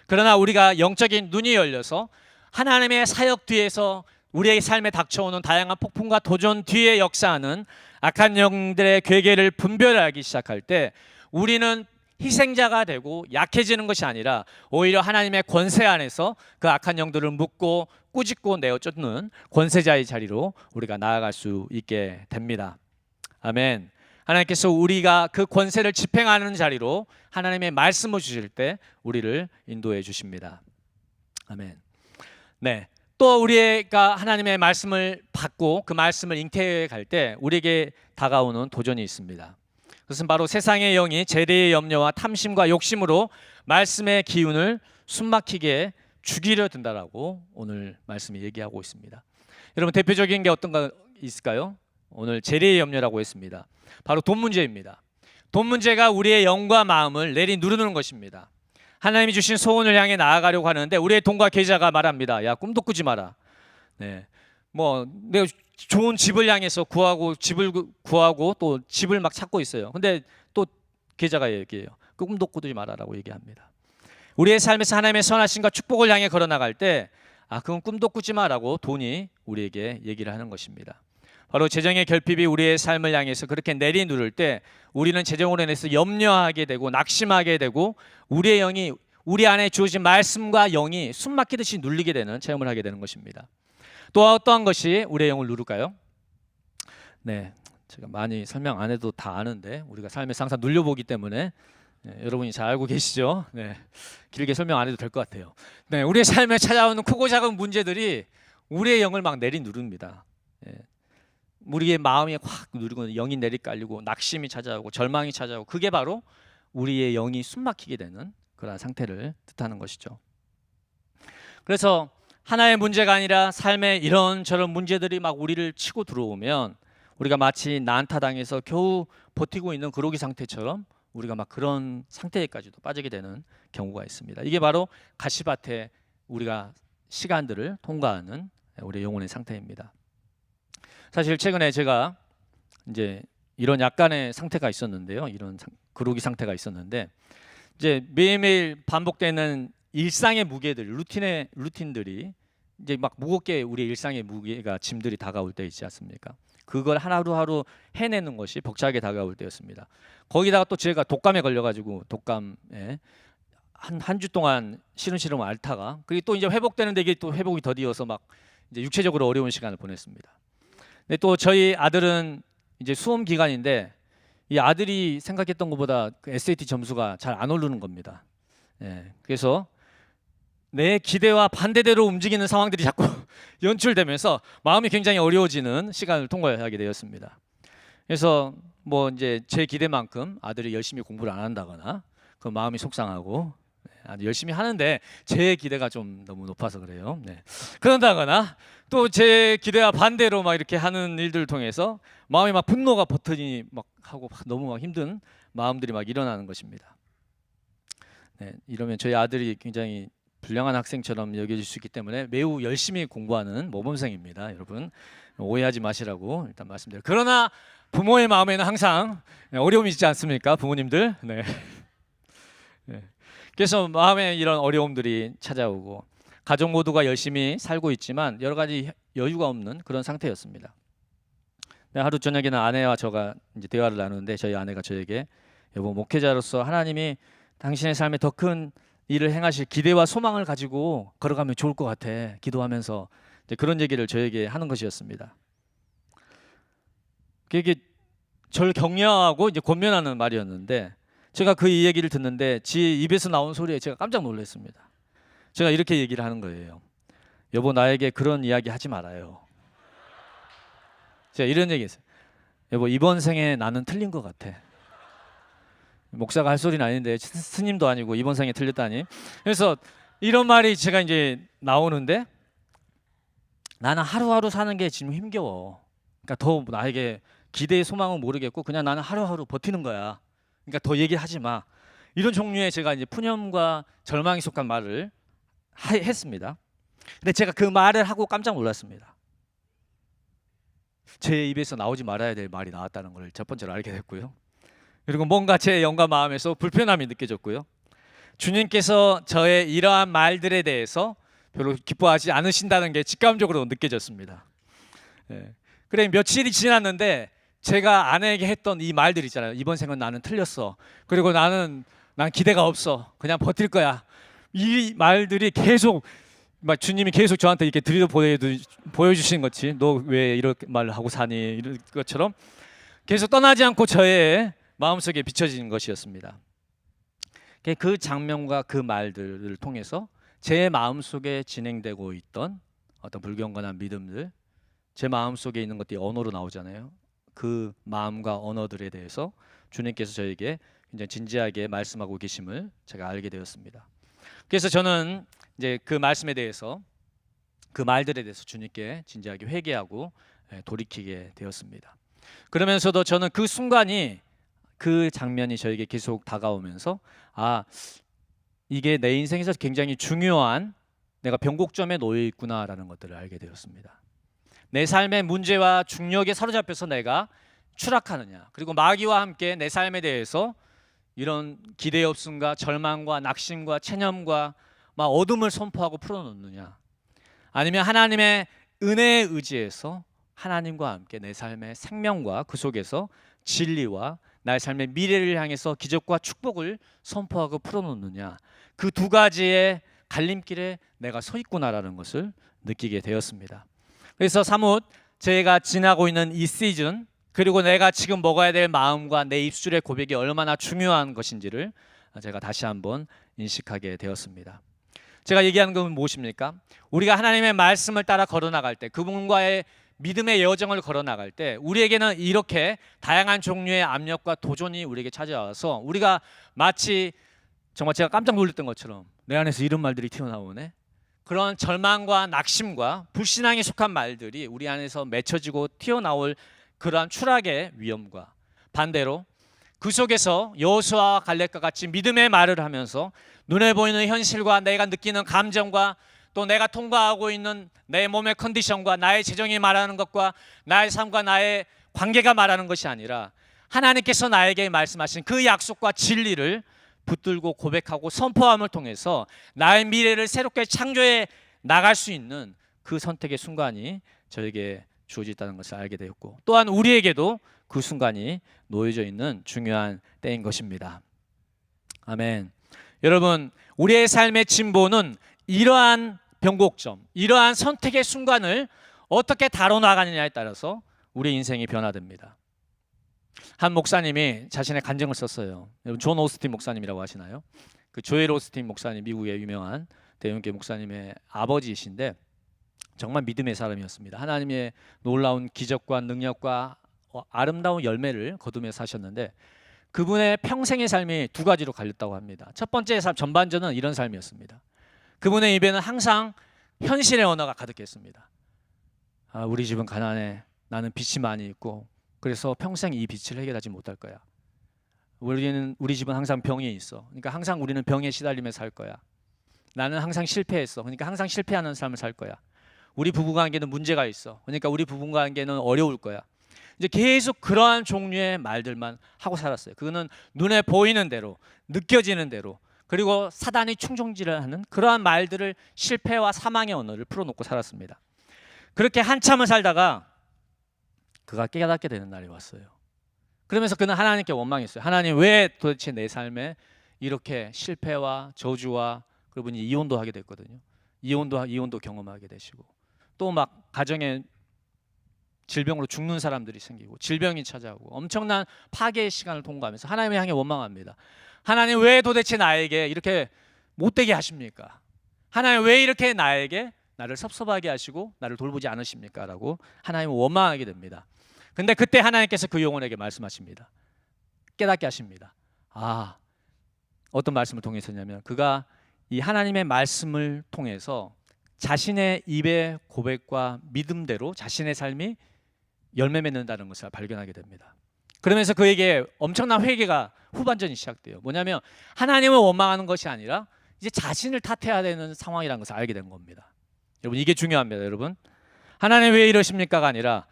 그러나 우리가 영적인 눈이 열려서 하나님의 사역 뒤에서 우리의 삶에 닥쳐오는 다양한 폭풍과 도전 뒤에 역사하는 악한 영들의 괴계를 분별하기 시작할 때 우리는 희생자가 되고 약해지는 것이 아니라 오히려 하나님의 권세 안에서 그 악한 영들을 묶고 꾸짖고 내어 쫓는 권세자의 자리로 우리가 나아갈 수 있게 됩니다. 아멘. 하나님께서 우리가 그 권세를 집행하는 자리로 하나님의 말씀을 주실 때 우리를 인도해 주십니다. 아멘. 네. 또 우리가 하나님의 말씀을 받고 그 말씀을 잉태해 갈 때 우리에게 다가오는 도전이 있습니다. 그것은 바로 세상의 영이 재리의 염려와 탐심과 욕심으로 말씀의 기운을 숨막히게 죽이려 든다라고 오늘 말씀이 얘기하고 있습니다. 여러분 대표적인 게 어떤 거 있을까요? 오늘 재리의 염려라고 했습니다. 바로 돈 문제입니다. 돈 문제가 우리의 영과 마음을 내리누르는 것입니다. 하나님이 주신 소원을 향해 나아가려고 하는데 우리의 돈과 계좌가 말합니다. 야, 꿈도 꾸지 마라. 네, 내가 좋은 집을 향해서 집을 구하고 또 집을 막 찾고 있어요. 근데 또 계좌가 얘기해요. 꿈도 꾸지 마라라고 얘기합니다. 우리의 삶에서 하나님의 선하심과 축복을 향해 걸어나갈 때 그건 꿈도 꾸지 마라고 돈이 우리에게 얘기를 하는 것입니다. 바로 재정의 결핍이 우리의 삶을 향해서 그렇게 내리누를 때 우리는 재정으로 인해서 염려하게 되고 낙심하게 되고 우리의 영이, 우리 안에 주어진 말씀과 영이 숨막히듯이 눌리게 되는 체험을 하게 되는 것입니다. 또 어떠한 것이 우리의 영을 누를까요? 네, 제가 많이 설명 안 해도 다 아는데 우리가 삶에서 항상 눌려보기 때문에 여러분이 잘 알고 계시죠? 네, 길게 설명 안 해도 될 것 같아요. 네, 우리의 삶에 찾아오는 크고 작은 문제들이 우리의 영을 막 내리누릅니다. 우리의 마음이 확 누르고 영이 내리깔리고 낙심이 찾아오고 절망이 찾아오고 그게 바로 우리의 영이 숨막히게 되는 그런 상태를 뜻하는 것이죠. 그래서 하나의 문제가 아니라 삶의 이런저런 문제들이 막 우리를 치고 들어오면 우리가 마치 난타당해서 겨우 버티고 있는 그로기 상태처럼 우리가 막 그런 상태에까지도 빠지게 되는 경우가 있습니다. 이게 바로 가시밭에 우리가 시간들을 통과하는 우리의 영혼의 상태입니다. 사실 최근에 제가 이제 이런 약간의 상태가 있었는데요. 이런 그로기 상태가 있었는데 이제 매일매일 반복되는 일상의 무게들, 루틴들이 이제 막 무겁게 우리 일상의 무게가 짐들이 다가올 때 있지 않습니까? 그걸 하루하루 해내는 것이 벅차게 다가올 때였습니다. 거기다가 또 제가 독감에 걸려가지고 독감에 한 주 동안 시름시름 앓다가 그게 또 이제 회복되는데 이게 또 회복이 더디어서 막 이제 육체적으로 어려운 시간을 보냈습니다. 근데 또 저희 아들은 이제 수험 기간인데 이 아들이 생각했던 것보다 그 SAT 점수가 잘 안 오르는 겁니다. 그래서 내 기대와 반대대로 움직이는 상황들이 자꾸 연출되면서 마음이 굉장히 어려워지는 시간을 통과하게 되었습니다. 그래서 뭐 이제 제 기대만큼 아들이 열심히 공부를 안 한다거나 그 마음이 속상하고 아주 열심히 하는데 제 기대가 좀 너무 높아서 그래요. 그런다거나 또 제 기대와 반대로 막 이렇게 하는 일들을 통해서 마음이 막 분노가 버튼이 막 하고 너무 막 힘든 마음들이 막 일어나는 것입니다. 이러면 저희 아들이 굉장히 불량한 학생처럼 여겨질 수 있기 때문에 매우 열심히 공부하는 모범생입니다. 여러분 오해하지 마시라고 일단 말씀드려요. 그러나 부모의 마음에는 항상 어려움이 있지 않습니까? 부모님들. 그래서 마음에 이런 어려움들이 찾아오고 가족 모두가 열심히 살고 있지만 여러 가지 여유가 없는 그런 상태였습니다. 하루 저녁에는 아내와 저가 이제 대화를 나누는데 저희 아내가 저에게 여보 목회자로서 하나님이 당신의 삶에 더 큰 일을 행하실 기대와 소망을 가지고 걸어가면 좋을 것 같아 기도하면서 이제 그런 얘기를 저에게 하는 것이었습니다. 그게 저를 격려하고 이제 권면하는 말이었는데 제가 그 얘기를 듣는데 지 입에서 나온 소리에 제가 깜짝 놀랐습니다. 제가 이렇게 얘기를 하는 거예요. 여보 나에게 그런 이야기 하지 말아요. 제가 이런 얘기 했어요. 여보 이번 생에 나는 틀린 것 같아. 목사가 할 소리는 아닌데 스님도 아니고 이번 생에 틀렸다니. 그래서 이런 말이 제가 이제 나오는데 나는 하루하루 사는 게 지금 힘겨워. 그러니까 더 나에게 기대의 소망은 모르겠고 그냥 나는 하루하루 버티는 거야. 그러니까 더 얘기하지 마. 이런 종류의 제가 이제 푸념과 절망이 속한 말을 했습니다. 근데 제가 그 말을 하고 깜짝 놀랐습니다. 제 입에서 나오지 말아야 될 말이 나왔다는 걸 첫 번째로 알게 됐고요. 그리고 뭔가 제 영과 마음에서 불편함이 느껴졌고요. 주님께서 저의 이러한 말들에 대해서 별로 기뻐하지 않으신다는 게 직감적으로 느껴졌습니다. 그래 며칠이 지났는데 제가 아내에게 했던 이 말들 있잖아요. 이번 생은 나는 틀렸어. 그리고 난 기대가 없어. 그냥 버틸 거야. 이 말들이 계속 막 주님이 계속 저한테 이렇게 보여주신 것이 너 왜 이렇게 말을 하고 사니 이런 것처럼 계속 떠나지 않고 저의 마음속에 비춰지는 것이었습니다. 그 장면과 그 말들을 통해서 제 마음속에 진행되고 있던 어떤 불경건한 믿음들, 제 마음속에 있는 것들이 언어로 나오잖아요. 그 마음과 언어들에 대해서 주님께서 저에게 굉장히 진지하게 말씀하고 계심을 제가 알게 되었습니다. 그래서 저는 이제 그 말씀에 대해서 그 말들에 대해서 주님께 진지하게 회개하고 돌이키게 되었습니다. 그러면서도 저는 그 순간이 그 장면이 저에게 계속 다가오면서 이게 내 인생에서 굉장히 중요한 내가 변곡점에 놓여 있구나라는 것들을 알게 되었습니다. 내 삶의 문제와 중력에 사로잡혀서 내가 추락하느냐, 그리고 마귀와 함께 내 삶에 대해서 이런 기대 없음과 절망과 낙심과 체념과 막 어둠을 선포하고 풀어놓느냐, 아니면 하나님의 은혜에 의지해서 하나님과 함께 내 삶의 생명과 그 속에서 진리와 나의 삶의 미래를 향해서 기적과 축복을 선포하고 풀어놓느냐, 그 두 가지의 갈림길에 내가 서 있구나라는 것을 느끼게 되었습니다. 그래서 사뭇 제가 지나고 있는 이 시즌, 그리고 내가 지금 먹어야 될 마음과 내 입술의 고백이 얼마나 중요한 것인지를 제가 다시 한번 인식하게 되었습니다. 제가 얘기하는 건 무엇입니까? 우리가 하나님의 말씀을 따라 걸어나갈 때, 그분과의 믿음의 여정을 걸어나갈 때 우리에게는 이렇게 다양한 종류의 압력과 도전이 우리에게 찾아와서 우리가 마치 정말 제가 깜짝 놀랐던 것처럼 내 안에서 이런 말들이 튀어나오네. 그런 절망과 낙심과 불신앙에 속한 말들이 우리 안에서 맺혀지고 튀어나올 그러한 추락의 위험과 반대로 그 속에서 여호수아와 갈렙과 같이 믿음의 말을 하면서 눈에 보이는 현실과 내가 느끼는 감정과 또 내가 통과하고 있는 내 몸의 컨디션과 나의 재정이 말하는 것과 나의 삶과 나의 관계가 말하는 것이 아니라 하나님께서 나에게 말씀하신 그 약속과 진리를 붙들고 고백하고 선포함을 통해서 나의 미래를 새롭게 창조해 나갈 수 있는 그 선택의 순간이 저에게 주어졌다는 것을 알게 되었고, 또한 우리에게도 그 순간이 놓여져 있는 중요한 때인 것입니다. 아멘. 여러분, 우리의 삶의 진보는 이러한 변곡점, 이러한 선택의 순간을 어떻게 다뤄나가느냐에 따라서 우리 인생이 변화됩니다. 한 목사님이 자신의 간증을 썼어요. 여러분, 존 오스틴 목사님이라고 하시나요? 그 조엘 오스틴 목사님, 미국의 유명한 대형교회 목사님의 아버지이신데 정말 믿음의 사람이었습니다. 하나님의 놀라운 기적과 능력과 아름다운 열매를 거두며 사셨는데 그분의 평생의 삶이 두 가지로 갈렸다고 합니다. 첫 번째 삶, 전반전은 이런 삶이었습니다. 그분의 입에는 항상 현실의 언어가 가득했습니다. 우리 집은 가난해. 나는 빚이 많이 있고 그래서 평생 이 빚을 해결하지 못할 거야. 우리 집은 항상 병이 있어. 그러니까 항상 우리는 병에 시달리며 살 거야. 나는 항상 실패했어. 그러니까 항상 실패하는 삶을 살 거야. 우리 부부관계는 문제가 있어. 그러니까 우리 부부관계는 어려울 거야. 이제 계속 그러한 종류의 말들만 하고 살았어요. 그거는 눈에 보이는 대로, 느껴지는 대로, 그리고 사단이 충동질을 하는 그러한 말들을, 실패와 사망의 언어를 풀어놓고 살았습니다. 그렇게 한참을 살다가 그가 깨닫게 되는 날이 왔어요. 그러면서 그는 하나님께 원망했어요. 하나님, 왜 도대체 내 삶에 이렇게 실패와 저주와, 그리고 이혼도 하게 됐거든요. 이혼도 경험하게 되시고 또 막 가정에 질병으로 죽는 사람들이 생기고 질병이 찾아오고 엄청난 파괴의 시간을 통과하면서 하나님을 향해 원망합니다. 하나님, 왜 도대체 나에게 이렇게 못되게 하십니까? 하나님, 왜 이렇게 나를 섭섭하게 하시고 나를 돌보지 않으십니까? 라고 하나님을 원망하게 됩니다. 근데 그때 하나님께서 그 영혼에게 말씀하십니다. 깨닫게 하십니다. 어떤 말씀을 통해서냐면 그가 이 하나님의 말씀을 통해서 자신의 입의 고백과 믿음대로 자신의 삶이 열매 맺는다는 것을 발견하게 됩니다. 그러면서 그에게 엄청난 회개가 후반전이 시작돼요. 뭐냐면 하나님을 원망하는 것이 아니라 이제 자신을 탓해야 되는 상황이라는 것을 알게 된 겁니다. 여러분, 이게 중요합니다. 여러분, 하나님 왜 이러십니까가 아니라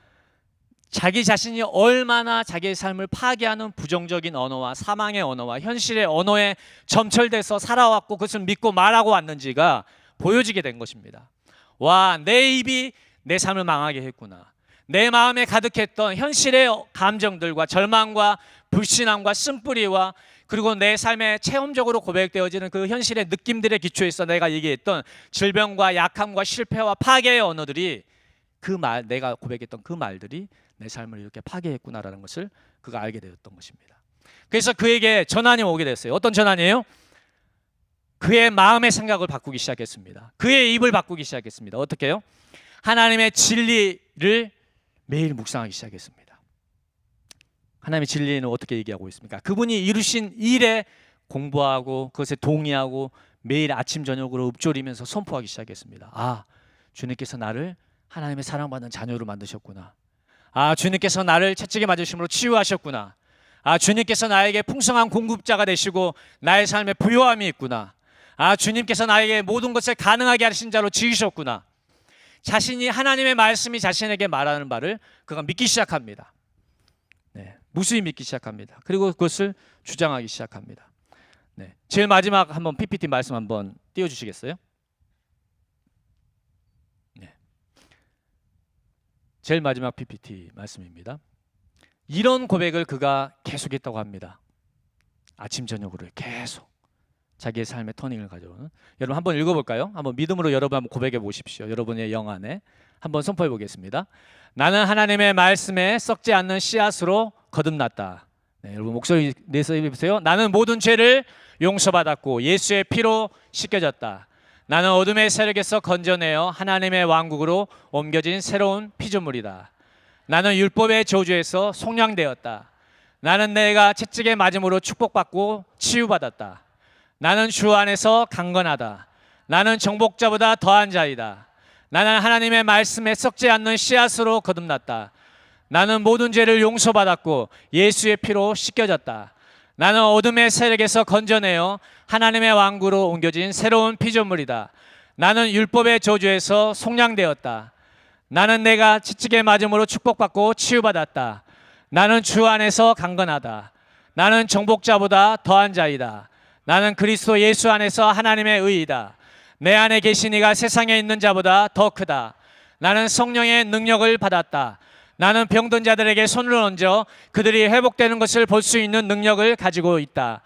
자기 자신이 얼마나 자기의 삶을 파괴하는 부정적인 언어와 사망의 언어와 현실의 언어에 점철돼서 살아왔고 그것을 믿고 말하고 왔는지가 보여지게 된 것입니다. 내 입이 내 삶을 망하게 했구나. 내 마음에 가득했던 현실의 감정들과 절망과 불신함과 쓴뿌리와 그리고 내 삶에 체험적으로 고백되어지는 그 현실의 느낌들의 기초에서 내가 얘기했던 질병과 약함과 실패와 파괴의 언어들이 내가 고백했던 그 말들이 내 삶을 이렇게 파괴했구나라는 것을 그가 알게 되었던 것입니다. 그래서 그에게 전환이 오게 됐어요. 어떤 전환이에요? 그의 마음의 생각을 바꾸기 시작했습니다. 그의 입을 바꾸기 시작했습니다. 어떻게 해요? 하나님의 진리를 매일 묵상하기 시작했습니다. 하나님의 진리는 어떻게 얘기하고 있습니까? 그분이 이루신 일에 공부하고 그것에 동의하고 매일 아침 저녁으로 읊조리면서 선포하기 시작했습니다. 주님께서 나를 하나님의 사랑받는 자녀로 만드셨구나. 주님께서 나를 채찍에 맞으심으로 치유하셨구나. 주님께서 나에게 풍성한 공급자가 되시고 나의 삶에 부요함이 있구나. 주님께서 나에게 모든 것을 가능하게 하신 자로 지으셨구나. 자신이 하나님의 말씀이 자신에게 말하는 바를 그가 믿기 시작합니다. 무수히 믿기 시작합니다. 그리고 그것을 주장하기 시작합니다. 제일 마지막 한번 PPT 말씀 한번 띄워주시겠어요? 제일 마지막 PPT 말씀입니다. 이런 고백을 그가 계속했다고 합니다. 아침 저녁으로 계속 자기의 삶의 터닝을 가져오는. 여러분 한번 읽어볼까요? 한번 믿음으로 여러분 한번 고백해 보십시오. 여러분의 영 안에 한번 선포해 보겠습니다. 나는 하나님의 말씀에 썩지 않는 씨앗으로 거듭났다. 여러분 목소리 내서 해보세요. 나는 모든 죄를 용서받았고 예수의 피로 씻겨졌다. 나는 어둠의 세력에서 건져내어 하나님의 왕국으로 옮겨진 새로운 피조물이다. 나는 율법의 저주에서 속량되었다. 나는 내가 채찍에 맞음으로 축복받고 치유받았다. 나는 주 안에서 강건하다. 나는 정복자보다 더한 자이다. 나는 하나님의 말씀에 썩지 않는 씨앗으로 거듭났다. 나는 모든 죄를 용서받았고 예수의 피로 씻겨졌다. 나는 어둠의 세력에서 건져내어 하나님의 왕국으로 옮겨진 새로운 피조물이다. 나는 율법의 저주에서 속량되었다. 나는 내가 지치게 맞음으로 축복받고 치유받았다. 나는 주 안에서 강건하다. 나는 정복자보다 더한 자이다. 나는 그리스도 예수 안에서 하나님의 의이다. 내 안에 계신 이가 세상에 있는 자보다 더 크다. 나는 성령의 능력을 받았다. 나는 병든 자들에게 손을 얹어 그들이 회복되는 것을 볼 수 있는 능력을 가지고 있다.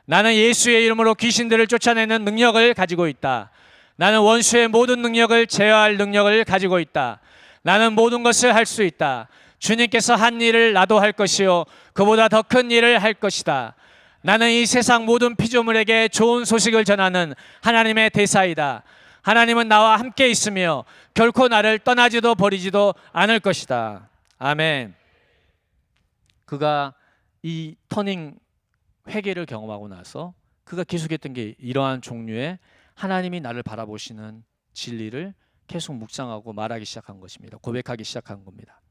나는 예수의 이름으로 귀신들을 쫓아내는 능력을 가지고 있다. 나는 원수의 모든 능력을 제어할 능력을 가지고 있다. 나는 모든 것을 할 수 있다. 주님께서 한 일을 나도 할 것이요 그보다 더 큰 일을 할 것이다. 나는 이 세상 모든 피조물에게 좋은 소식을 전하는 하나님의 대사이다. 하나님은 나와 함께 있으며 결코 나를 떠나지도 버리지도 않을 것이다. 아멘. 그가 이 터닝 회개를 경험하고 나서 그가 계속했던 게 이러한 종류의 하나님이 나를 바라보시는 진리를 계속 묵상하고 말하기 시작한 것입니다. 고백하기 시작한 겁니다.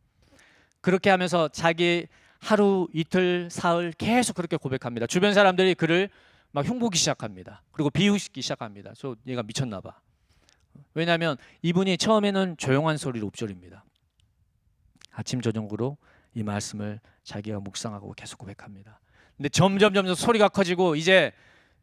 그렇게 하면서 자기 하루 이틀 사흘 계속 그렇게 고백합니다. 주변 사람들이 그를 막 흉보기 시작합니다. 그리고 비웃기 시작합니다. 저 얘가 미쳤나 봐. 왜냐하면 이분이 처음에는 조용한 소리로 읊조립니다. 아침 저녁으로 이 말씀을 자기가 묵상하고 계속 고백합니다. 근데 점점 소리가 커지고 이제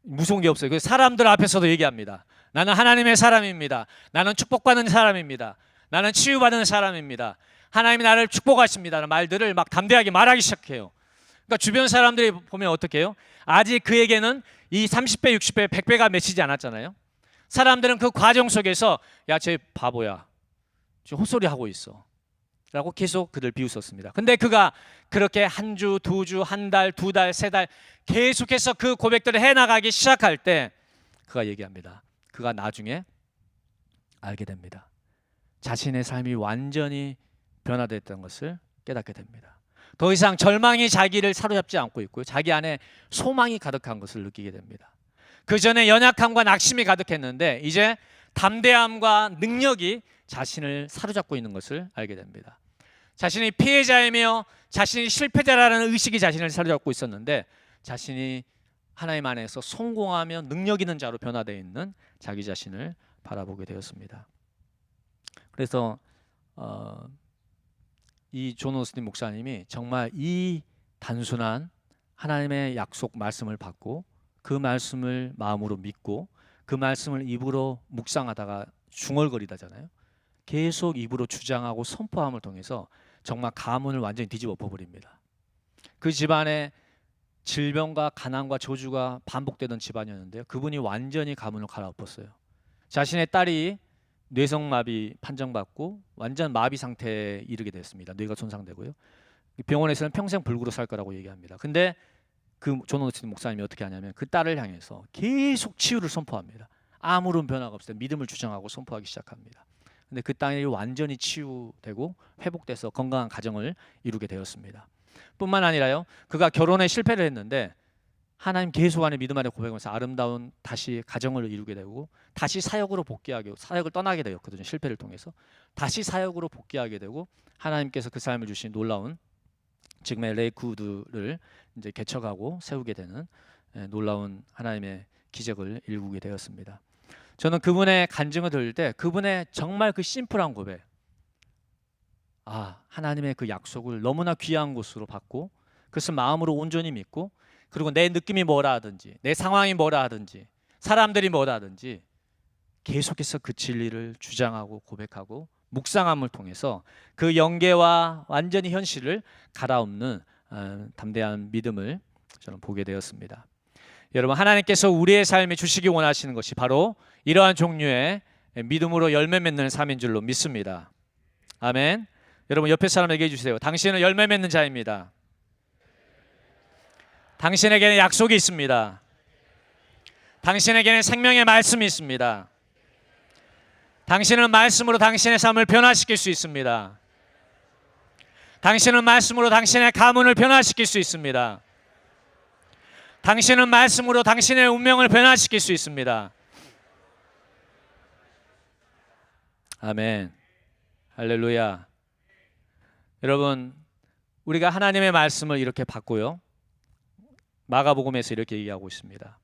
무서운 게 없어요. 그래서 사람들 앞에서도 얘기합니다. 나는 하나님의 사람입니다. 나는 축복받는 사람입니다. 나는 치유받는 사람입니다. 하나님이 나를 축복하십니다. 라는 말들을 막 담대하게 말하기 시작해요. 그러니까 주변 사람들이 보면 어떻게 해요? 아직 그에게는 이 30배, 60배, 100배가 맺히지 않았잖아요. 사람들은 그 과정 속에서 야, 쟤 바보야. 지금 헛소리 하고 있어. 라고 계속 그를 비웃었습니다. 근데 그가 그렇게 한 주, 두 주, 한 달, 두 달, 세 달 계속해서 그 고백들을 해나가기 시작할 때 그가 얘기합니다. 그가 나중에 알게 됩니다. 자신의 삶이 완전히 변화됐던 것을 깨닫게 됩니다. 더 이상 절망이 자기를 사로잡지 않고 있고요. 자기 안에 소망이 가득한 것을 느끼게 됩니다. 그 전에 연약함과 낙심이 가득했는데 이제 담대함과 능력이 자신을 사로잡고 있는 것을 알게 됩니다. 자신이 피해자이며 자신이 실패자라는 의식이 자신을 사로잡고 있었는데 자신이 하나님 안에서 성공하며 능력 있는 자로 변화되어 있는 자기 자신을 바라보게 되었습니다. 그래서 이 존 오스틴 목사님이 정말 이 단순한 하나님의 약속 말씀을 받고 그 말씀을 마음으로 믿고 그 말씀을 입으로 묵상하다가 중얼거리다잖아요. 계속 입으로 주장하고 선포함을 통해서 정말 가문을 완전히 뒤집어 엎어버립니다. 그 집안에 질병과 가난과 저주가 반복되던 집안이었는데요. 그분이 완전히 가문을 갈아엎었어요. 자신의 딸이 뇌성마비 판정받고 완전 마비 상태에 이르게 됐습니다. 뇌가 손상되고요. 병원에서는 평생 불구로 살 거라고 얘기합니다. 근데 그 존 오스틴 목사님이 어떻게 하냐면 그 딸을 향해서 계속 치유를 선포합니다. 아무런 변화가 없어요. 믿음을 주장하고 선포하기 시작합니다. 근데 그 딸이 완전히 치유되고 회복돼서 건강한 가정을 이루게 되었습니다. 뿐만 아니라요. 그가 결혼에 실패를 했는데 하나님 계속 안에 믿음 안에 고백하면서 아름다운 다시 가정을 이루게 되고 다시 사역으로 복귀하게 사역을 떠나게 되었거든요. 실패를 통해서 다시 사역으로 복귀하게 되고 하나님께서 그 삶을 주신 놀라운 지금의 레이크우드를 이제 개척하고 세우게 되는 놀라운 하나님의 기적을 일구게 되었습니다. 저는 그분의 간증을 들을 때 그분의 정말 그 심플한 고백, 하나님의 그 약속을 너무나 귀한 것으로 받고 그것을 마음으로 온전히 믿고 그리고 내 느낌이 뭐라 하든지 내 상황이 뭐라 하든지 사람들이 뭐라 하든지 계속해서 그 진리를 주장하고 고백하고 묵상함을 통해서 그 영계와 완전히 현실을 갈아엎는 담대한 믿음을 저는 보게 되었습니다. 여러분, 하나님께서 우리의 삶에 주시기 원하시는 것이 바로 이러한 종류의 믿음으로 열매 맺는 삶인 줄로 믿습니다. 아멘. 여러분, 옆에 사람에게 얘기해 주세요. 당신은 열매 맺는 자입니다. 당신에게는 약속이 있습니다. 당신에게는 생명의 말씀이 있습니다. 당신은 말씀으로 당신의 삶을 변화시킬 수 있습니다. 당신은 말씀으로 당신의 가문을 변화시킬 수 있습니다. 당신은 말씀으로 당신의 운명을 변화시킬 수 있습니다. 아멘. 할렐루야. 여러분, 우리가 하나님의 말씀을 이렇게 받고요. 마가복음에서 이렇게 얘기하고 있습니다.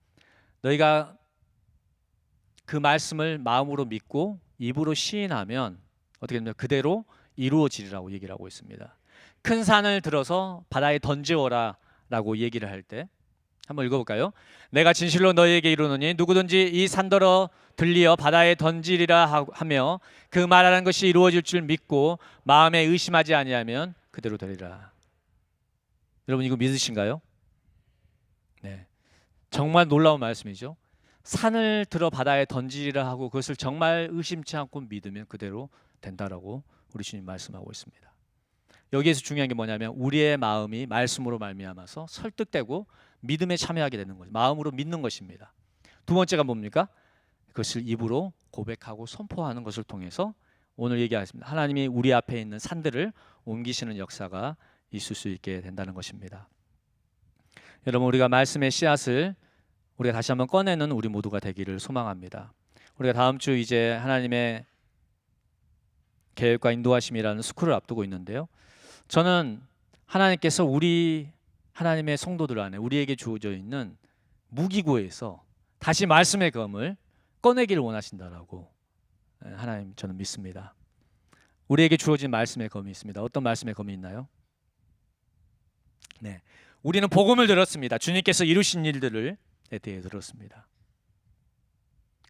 너희가 그 말씀을 마음으로 믿고 입으로 시인하면 어떻게 됩니까? 그대로 이루어지리라고 얘기를 하고 있습니다. 큰 산을 들어서 바다에 던지어라 라고 얘기를 할 때 한번 읽어볼까요? 내가 진실로 너희에게 이르노니 누구든지 이 산더러 들리어 바다에 던지리라 하며 그 말하는 것이 이루어질 줄 믿고 마음에 의심하지 아니하면 그대로 되리라. 여러분 이거 믿으신가요? 네, 정말 놀라운 말씀이죠. 산을 들어 바다에 던지리라 하고 그것을 정말 의심치 않고 믿으면 그대로 된다라고 우리 주님 말씀하고 있습니다. 여기에서 중요한 게 뭐냐면 우리의 마음이 말씀으로 말미암아서 설득되고 믿음에 참여하게 되는 거죠. 마음으로 믿는 것입니다. 두 번째가 뭡니까? 그것을 입으로 고백하고 선포하는 것을 통해서 오늘 얘기하겠습니다. 하나님이 우리 앞에 있는 산들을 옮기시는 역사가 있을 수 있게 된다는 것입니다. 여러분 우리가 말씀의 씨앗을 우리가 다시 한번 꺼내는 우리 모두가 되기를 소망합니다. 우리가 다음 주 이제 하나님의 계획과 인도하심이라는 스쿨을 앞두고 있는데요. 저는 하나님께서 우리 하나님의 성도들 안에 우리에게 주어져 있는 무기고에서 다시 말씀의 검을 꺼내기를 원하신다라고 하나님 저는 믿습니다. 우리에게 주어진 말씀의 검이 있습니다. 어떤 말씀의 검이 있나요? 네, 우리는 복음을 들었습니다. 주님께서 이루신 일들을 대해 들었습니다.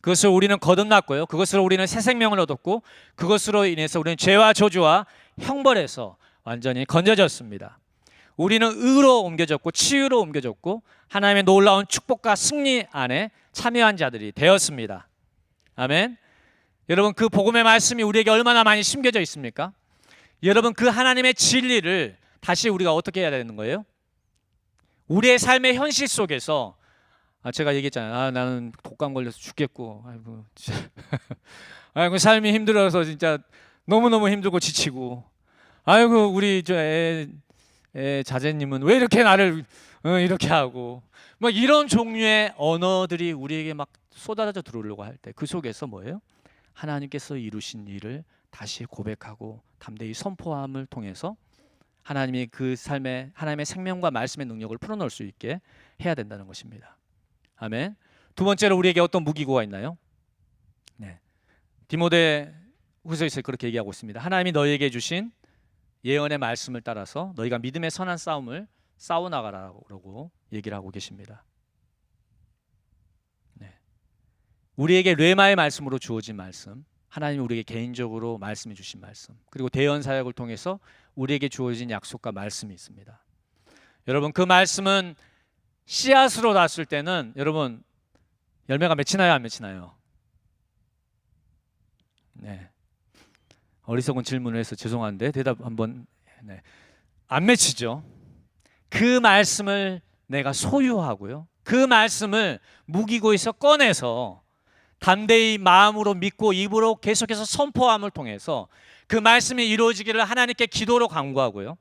그것을 우리는 거듭났고요. 그것으로 우리는 새 생명을 얻었고 그것으로 인해서 우리는 죄와 저주와 형벌에서 완전히 건져졌습니다. 우리는 의로 옮겨졌고 치유로 옮겨졌고 하나님의 놀라운 축복과 승리 안에 참여한 자들이 되었습니다. 아멘. 여러분 그 복음의 말씀이 우리에게 얼마나 많이 심겨져 있습니까? 여러분 그 하나님의 진리를 다시 우리가 어떻게 해야 되는 거예요? 우리의 삶의 현실 속에서 제가 얘기했잖아요. 나는 독감 걸려서 죽겠고 아이고 진짜 아이고 삶이 힘들어서 진짜 너무너무 힘들고 지치고 아이고 우리 자제님은 왜 이렇게 나를 이렇게 하고 막 이런 종류의 언어들이 우리에게 막 쏟아져 들어오려고 할 때 그 속에서 뭐예요? 하나님께서 이루신 일을 다시 고백하고 담대히 선포함을 통해서 하나님이 그 삶에 하나님의 생명과 말씀의 능력을 풀어놓을 수 있게 해야 된다는 것입니다. 아멘. 두 번째로 우리에게 어떤 무기고가 있나요? 네, 디모데후서에서 그렇게 얘기하고 있습니다. 하나님이 너희에게 주신 예언의 말씀을 따라서 너희가 믿음의 선한 싸움을 싸워나가라고 얘기를 하고 계십니다. 네, 우리에게 뢰마의 말씀으로 주어진 말씀, 하나님이 우리에게 개인적으로 말씀해 주신 말씀, 그리고 대언 사역을 통해서 우리에게 주어진 약속과 말씀이 있습니다. 여러분 그 말씀은 씨앗으로 났을 때는 여러분 열매가 맺히나요 안 맺히나요? 네, 어리석은 질문을 해서 죄송한데 대답 한번. 네, 안 맺히죠. 그 말씀을 내가 소유하고요, 그 말씀을 무기고에서 꺼내서 담대히 마음으로 믿고 입으로 계속해서 선포함을 통해서 그 말씀이 이루어지기를 하나님께 기도로 간구하고요,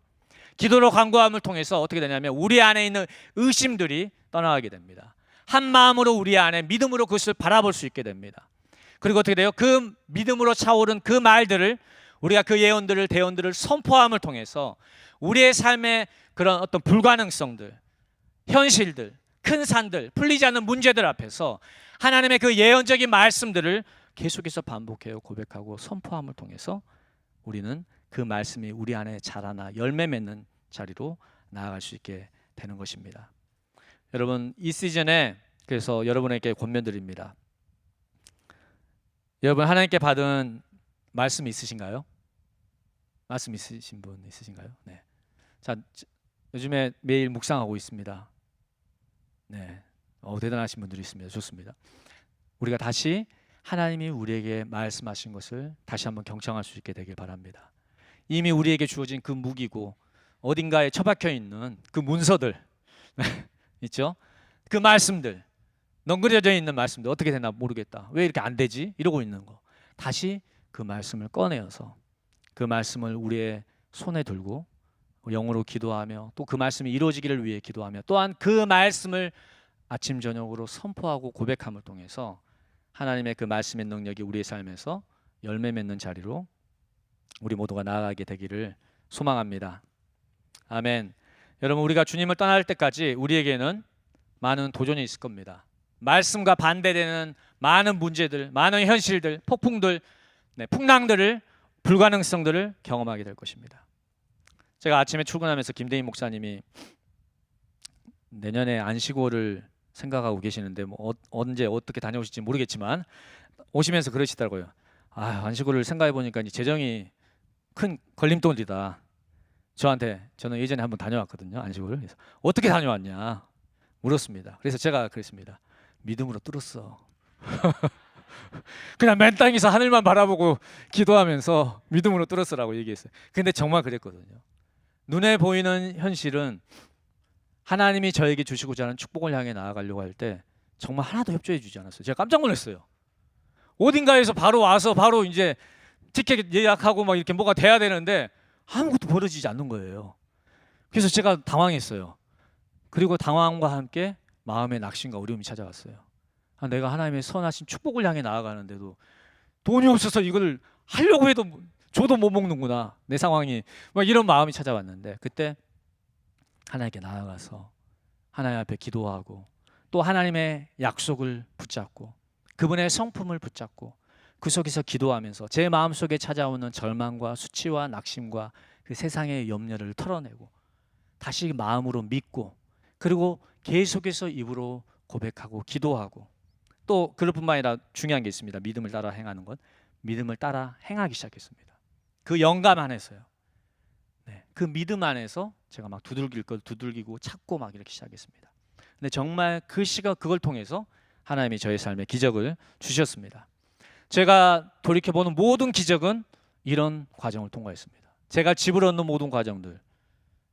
기도로 간구함을 통해서 어떻게 되냐면 우리 안에 있는 의심들이 떠나가게 됩니다. 한 마음으로 우리 안에 믿음으로 그것을 바라볼 수 있게 됩니다. 그리고 어떻게 돼요? 그 믿음으로 차오른 그 말들을 우리가 그 예언들을 대언들을 선포함을 통해서 우리의 삶의 그런 어떤 불가능성들, 현실들, 큰 산들, 풀리지 않는 문제들 앞에서 하나님의 그 예언적인 말씀들을 계속해서 반복해요 고백하고 선포함을 통해서 우리는 그 말씀이 우리 안에 자라나 열매 맺는 자리로 나아갈 수 있게 되는 것입니다. 여러분 이 시즌에 그래서 여러분에게 권면드립니다. 여러분 하나님께 받은 말씀 있으신가요? 말씀 있으신 분 있으신가요? 네. 자, 요즘에 매일 묵상하고 있습니다. 네, 대단하신 분들이 있습니다. 좋습니다. 우리가 다시 하나님이 우리에게 말씀하신 것을 다시 한번 경청할 수 있게 되길 바랍니다. 이미 우리에게 주어진 그 무기고 어딘가에 처박혀 있는 그 문서들 있죠? 그 말씀들, 넝그려져 있는 말씀들, 어떻게 되나 모르겠다, 왜 이렇게 안 되지? 이러고 있는 거 다시 그 말씀을 꺼내어서 그 말씀을 우리의 손에 들고 영으로 기도하며 또 그 말씀이 이루어지기를 위해 기도하며 또한 그 말씀을 아침 저녁으로 선포하고 고백함을 통해서 하나님의 그 말씀의 능력이 우리의 삶에서 열매 맺는 자리로 우리 모두가 나아가게 되기를 소망합니다. 아멘. 여러분, 우리가 주님을 떠날 때까지 우리에게는 많은 도전이 있을 겁니다. 말씀과 반대되는 많은 문제들, 많은 현실들, 폭풍들, 풍랑들을, 불가능성들을 경험하게 될 것입니다. 제가 아침에 출근하면서 김대인 목사님이 내년에 안식월을 생각하고 계시는데 언제 어떻게 다녀오실지 모르겠지만 오시면서 그러시더라고요. 안식월을 생각해 보니까 재정이 큰 걸림돌이다. 저는 예전에 한번 다녀왔거든요, 안식월을. 그래서 어떻게 다녀왔냐 물었습니다. 그래서 제가 그랬습니다. 믿음으로 뚫었어. 그냥 맨 땅에서 하늘만 바라보고 기도하면서 믿음으로 뚫었어라고 얘기했어요. 근데 정말 그랬거든요. 눈에 보이는 현실은 하나님이 저에게 주시고자 하는 축복을 향해 나아가려고 할 때 정말 하나도 협조해 주지 않았어요. 제가 깜짝 놀랐어요. 어딘가에서 바로 와서 바로 이제 티켓 예약하고 막 이렇게 뭐가 돼야 되는데 아무것도 벌어지지 않는 거예요. 그래서 제가 당황했어요. 그리고 당황과 함께 마음의 낙심과 어려움이 찾아왔어요. 내가 하나님의 선하신 축복을 향해 나아가는데도 돈이 없어서 이걸 하려고 해도 줘도 못 먹는구나, 내 상황이. 막 이런 마음이 찾아왔는데 그때 하나님께 나아가서 하나님 앞에 기도하고 또 하나님의 약속을 붙잡고 그분의 성품을 붙잡고 그 속에서 기도하면서 제 마음속에 찾아오는 절망과 수치와 낙심과 그 세상의 염려를 털어내고 다시 마음으로 믿고 그리고 계속해서 입으로 고백하고 기도하고 또 그럴 뿐만 아니라 중요한 게 있습니다. 믿음을 따라 행하는 것. 믿음을 따라 행하기 시작했습니다. 그 영감 안에서요. 그 믿음 안에서 제가 막 두들길 걸 두들기고 찾고 막 이렇게 시작했습니다. 근데 정말 그 시간 그걸 통해서 하나님이 저의 삶에 기적을 주셨습니다. 제가 돌이켜보는 모든 기적은 이런 과정을 통과했습니다. 제가 집을 얻는 모든 과정들,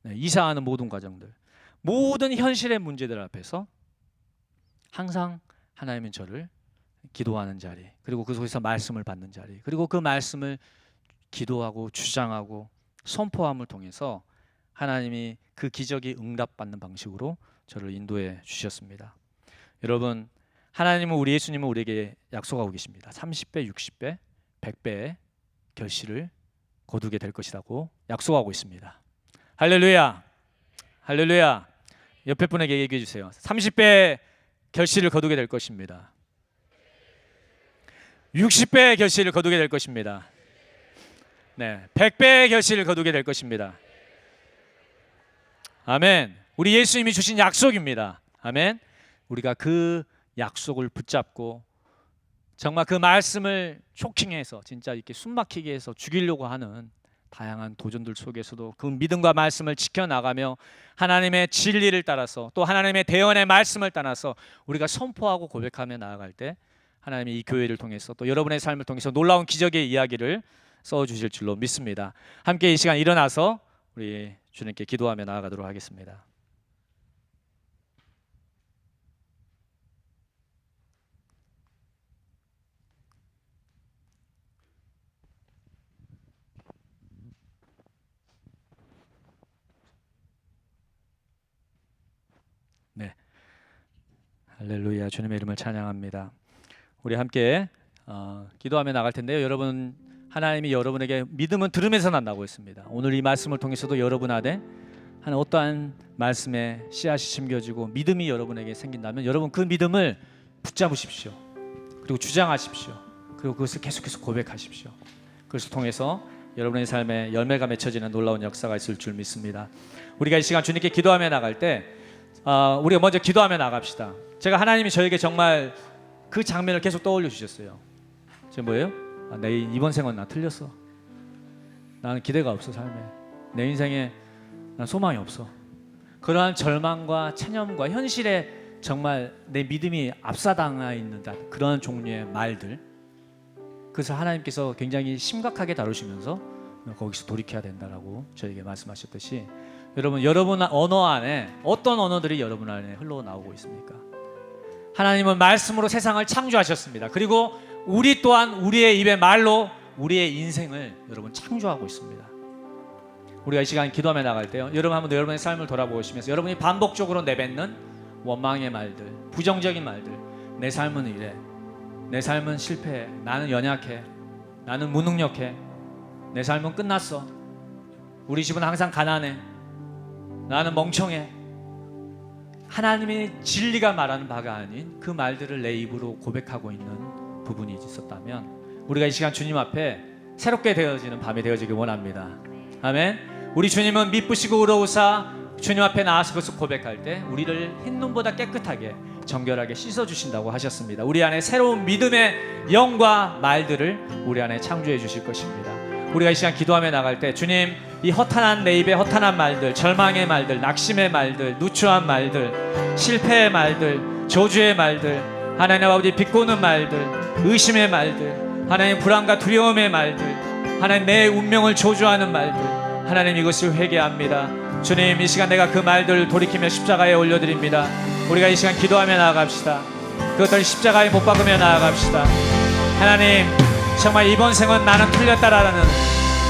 이사하는 모든 과정들, 모든 현실의 문제들 앞에서 항상 하나님은 저를 기도하는 자리, 그리고 그 속에서 말씀을 받는 자리, 그리고 그 말씀을 기도하고 주장하고 선포함을 통해서 하나님이 그 기적이 응답받는 방식으로 저를 인도해 주셨습니다. 여러분, 하나님은 우리 예수님은 우리에게 약속하고 계십니다. 30배, 60배, 100배의 결실을 거두게 될 것이라고 약속하고 있습니다. 할렐루야, 할렐루야. 옆에 분에게 얘기해 주세요. 30배 결실을 거두게 될 것입니다. 60배의 결실을 거두게 될 것입니다. 100배의 결실을 거두게 될 것입니다. 아멘. 우리 예수님이 주신 약속입니다. 아멘. 우리가 그 약속을 붙잡고 정말 그 말씀을 쇼킹해서 진짜 이렇게 숨막히게 해서 죽이려고 하는 다양한 도전들 속에서도 그 믿음과 말씀을 지켜나가며 하나님의 진리를 따라서 또 하나님의 대언의 말씀을 따라서 우리가 선포하고 고백하며 나아갈 때 하나님이 이 교회를 통해서 또 여러분의 삶을 통해서 놀라운 기적의 이야기를 써주실 줄로 믿습니다. 함께 이 시간 일어나서 우리 주님께 기도하며 나아가도록 하겠습니다. 네, 할렐루야. 주님의 이름을 찬양합니다. 우리 함께 기도하며 나갈 텐데요. 여러분, 하나님이 여러분에게 믿음은 들음에서 난다고 했습니다. 오늘 이 말씀을 통해서도 여러분 안에 한 어떠한 말씀에 씨앗이 심겨지고 믿음이 여러분에게 생긴다면 여러분 그 믿음을 붙잡으십시오. 그리고 주장하십시오. 그리고 그것을 계속해서 고백하십시오. 그것을 통해서 여러분의 삶에 열매가 맺혀지는 놀라운 역사가 있을 줄 믿습니다. 우리가 이 시간 주님께 기도하며 나갈 때 우리가 먼저 기도하며 나갑시다. 제가 하나님이 저에게 정말 그 장면을 계속 떠올려 주셨어요. 지금 뭐예요? 내 이번 생은 나 틀렸어. 나는 기대가 없어. 삶에 내 인생에 난 소망이 없어. 그러한 절망과 체념과 현실에 정말 내 믿음이 압사당해 있는 그런 종류의 말들, 그래서 하나님께서 굉장히 심각하게 다루시면서 거기서 돌이켜야 된다라고 저에게 말씀하셨듯이 여러분 언어 안에 어떤 언어들이 여러분 안에 흘러나오고 있습니까? 하나님은 말씀으로 세상을 창조하셨습니다. 그리고 우리 또한 우리의 입의 말로 우리의 인생을 여러분 창조하고 있습니다. 우리가 이 시간 기도하며 나갈 때요, 여러분 한번 여러분의 삶을 돌아보시면서 여러분이 반복적으로 내뱉는 원망의 말들, 부정적인 말들, 내 삶은 이래, 내 삶은 실패해, 나는 연약해, 나는 무능력해. 내 삶은 끝났어. 우리 집은 항상 가난해. 나는 멍청해. 하나님의 진리가 말하는 바가 아닌 그 말들을 내 입으로 고백하고 있는 부분이 있었다면 우리가 이 시간 주님 앞에 새롭게 되어지는 밤이 되어지길 원합니다. 아멘. 우리 주님은 미쁘시고 의로우사 주님 앞에 나와서 그것을 고백할 때 우리를 흰눈보다 깨끗하게 정결하게 씻어주신다고 하셨습니다. 우리 안에 새로운 믿음의 영과 말들을 우리 안에 창조해 주실 것입니다. 우리가 이 시간 기도하며 나갈 때 주님, 이 허탄한 내 입에 허탄한 말들, 절망의 말들, 낙심의 말들, 누추한 말들, 실패의 말들, 저주의 말들, 하나님 아버지 비꼬는 말들, 의심의 말들, 하나님 불안과 두려움의 말들, 하나님 내 운명을 저주하는 말들, 하나님 이것을 회개합니다. 주님, 이 시간 내가 그 말들을 돌이키며 십자가에 올려드립니다. 우리가 이 시간 기도하며 나아갑시다. 그것들 십자가에 못 박으며 나아갑시다. 하나님, 정말 이번 생은 나는 틀렸다라는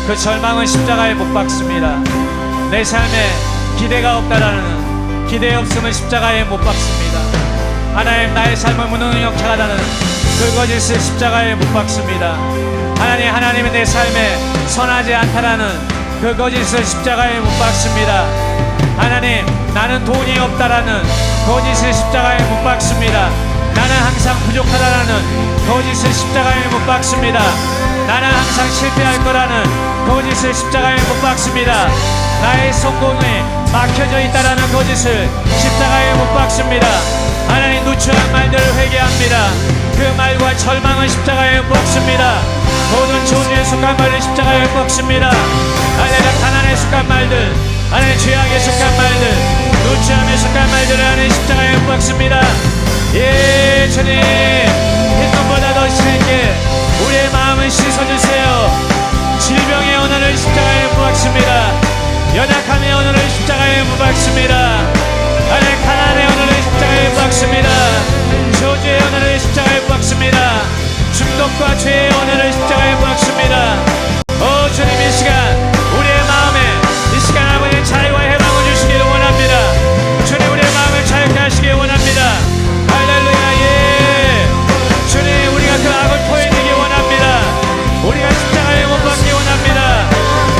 그 절망은 십자가에 못 박습니다. 내 삶에 기대가 없다라는 기대 없음은 십자가에 못 박습니다. 하나님, 나의 삶은 무능력하다는 그 거짓을 십자가에 못 박습니다. 하나님, 하나님은 내 삶에 선하지 않다라는 그 거짓을 십자가에 못 박습니다. 하나님, 나는 돈이 없다라는 거짓을 십자가에 못 박습니다. 나는 항상 부족하다라는 거짓을 십자가에 못 박습니다. 나는 항상 실패할 거라는 거짓을 십자가에 못 박습니다. 나의 성공이 막혀져 있다라는 거짓을 십자가에 못 박습니다. 하나님, 누추한 말들을 회개합니다. 그 말과 절망은 십자가에 못 박습니다. 모든 저주에 속한 말을 십자가에 못 박습니다. 하나님, 가난에 속한 말들, 하나님 죄악에 속한 말들, 누추함에 속한 말들을 하나님 십자가에 못 박습니다. 예, 주님, 흰눈보다 더 심하게 우리의 마음을 씻어주세요. 질병의 언어를 십자가에 못 박습니다. 연약함의 언어를 십자가에 못 박습니다. 하나님, 가난의 언어를 십자가에 못 박습니다. 저주의 언어를 십자가에 못 박습니다. 중독과 죄의 언어를 십자가에 못 박습니다. 오 주님, 이 시간 우리의 마음에 이 시간 아버지의 자유와 해방을 주시기를 원합니다. 주님, 우리의 마음을 자유케 하시기 원합니다. 할렐루야. 예, 주님, 우리가 그 악을 토해내기 원합니다. 우리가 십자가에 못 박기 원합니다.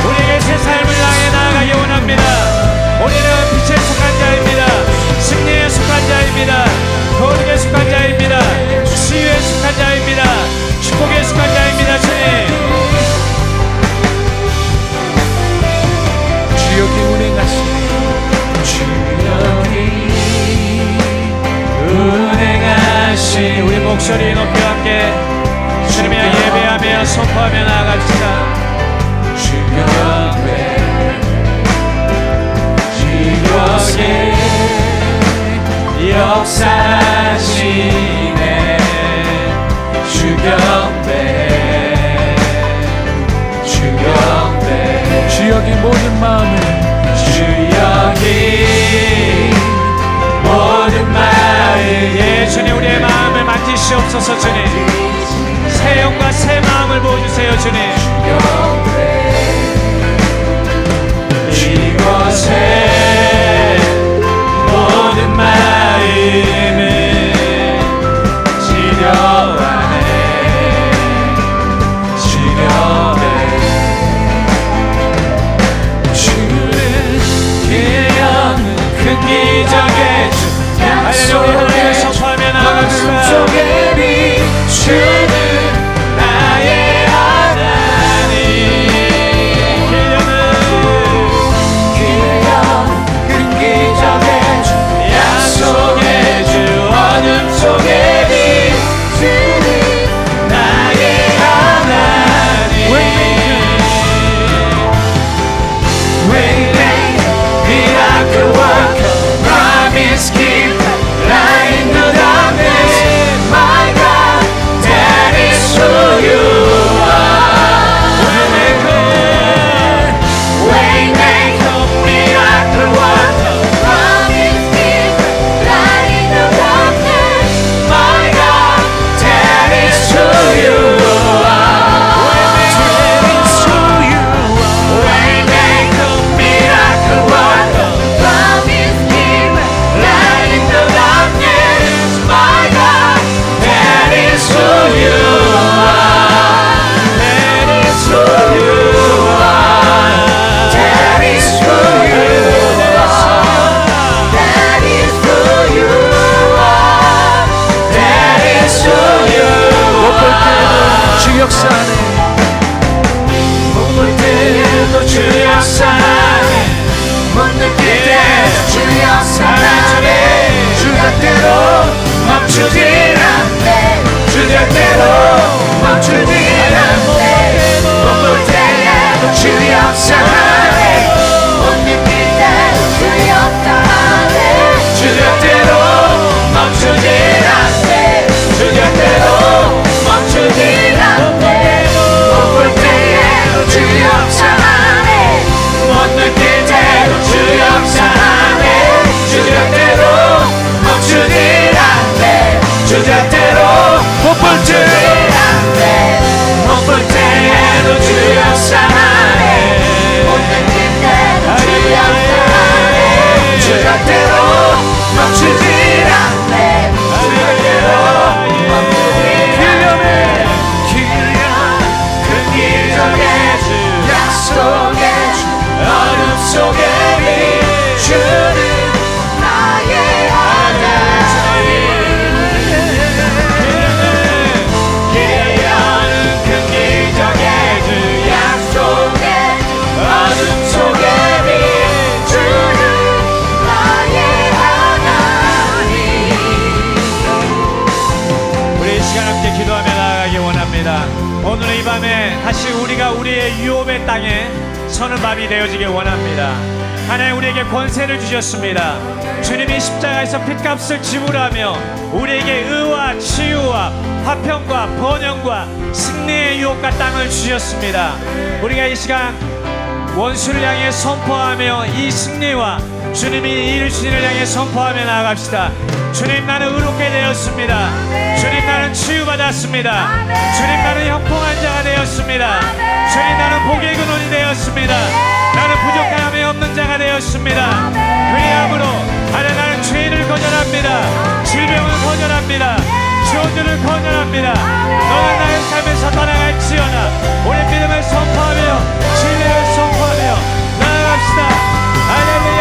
우리에게 새 삶을 향해 나아가기 원합니다. 우리는 빛에 속한 자입니다. 승리에 속한 자입니다. 거룩에 속한 자입니다. 치유에 속한 자입니다. 축복에 속한 자입니다. 주님, 주여기 운행하시네. 주여기 운행하시네. 우리 목소리 높여 함께 주님의 예배하며 선포하며 나아갑시다. 주여기 역사하시네. 주경배 주경배 주여기 모든 마음을 주여기 모든 마음을 예, 주님, 우리의 마음을 만지시옵소서. 주님, 새 영과 새 마음을 부어주세요. 주님, 이곳에 모든 마음을 치료하네. 치료해. 주는 깨어는 큰 기적의 주. 할렐루야. 우리 하나님을 선포하며 나아갑시다. 속에 비추는 나의 하나님. 큰 기적의 주. 약속의 주. 어둠 속에 비추는 나의 하나님. Waymaker, miracle worker, promise 역사하네 못 느낄 대로 주 역사하네 주 곁으로 멈추질 않네 주 곁으로 멈추질 않네 못 볼 때에도 주 역사하네 못 느낄 때도 주 역사하네 주 곁으로 멈추질 않네 주 곁으로 못 볼 때에도 못 볼 때에도 주 역사하네 못 느낄 때도 주 역사하네 주 곁으로 멈추질 않네 주 곁으로 멈추질 않네 그 기적의 주 약속의 주 어둠 속에 비추는 나의 하나님 기려는 그 기적의 주 약속의 어둠 속에 비추는 나의 하나님 우리 이 시간 함께 기도하며 나아가기 원합니다. 오늘 이 밤에 다시 우리가 우리의 유업의 땅에 서는 밤이 되어지길 원합니다. 하나님 우리에게 권세를 주셨습니다. 주님이 십자가에서 핏값을 지불하며 우리에게 의와 치유와 화평과 번영과 승리의 유업과 땅을 주셨습니다. 우리가 이 시간 원수를 향해 선포하며 이 승리와 주님이 이루시는 향해 선포하며 나아갑시다. 주님 나는 의롭게 되었습니다. 주님 나는 치유받았습니다. 주님 나는 형통한 자가 되었습니다. 주님 나는 복의 근원이 되었습니다. 나는 부족함이 없는 자가 되었습니다. 그리함으로 하나님 나는 죄를 거절합니다. 질병을 거절합니다. 저주를 거절합니다. 너는 나의 삶에서 떠나갈지어다. 우리 믿음을 선포하며 진리를 선포하며 나아갑시다. 할렐루야.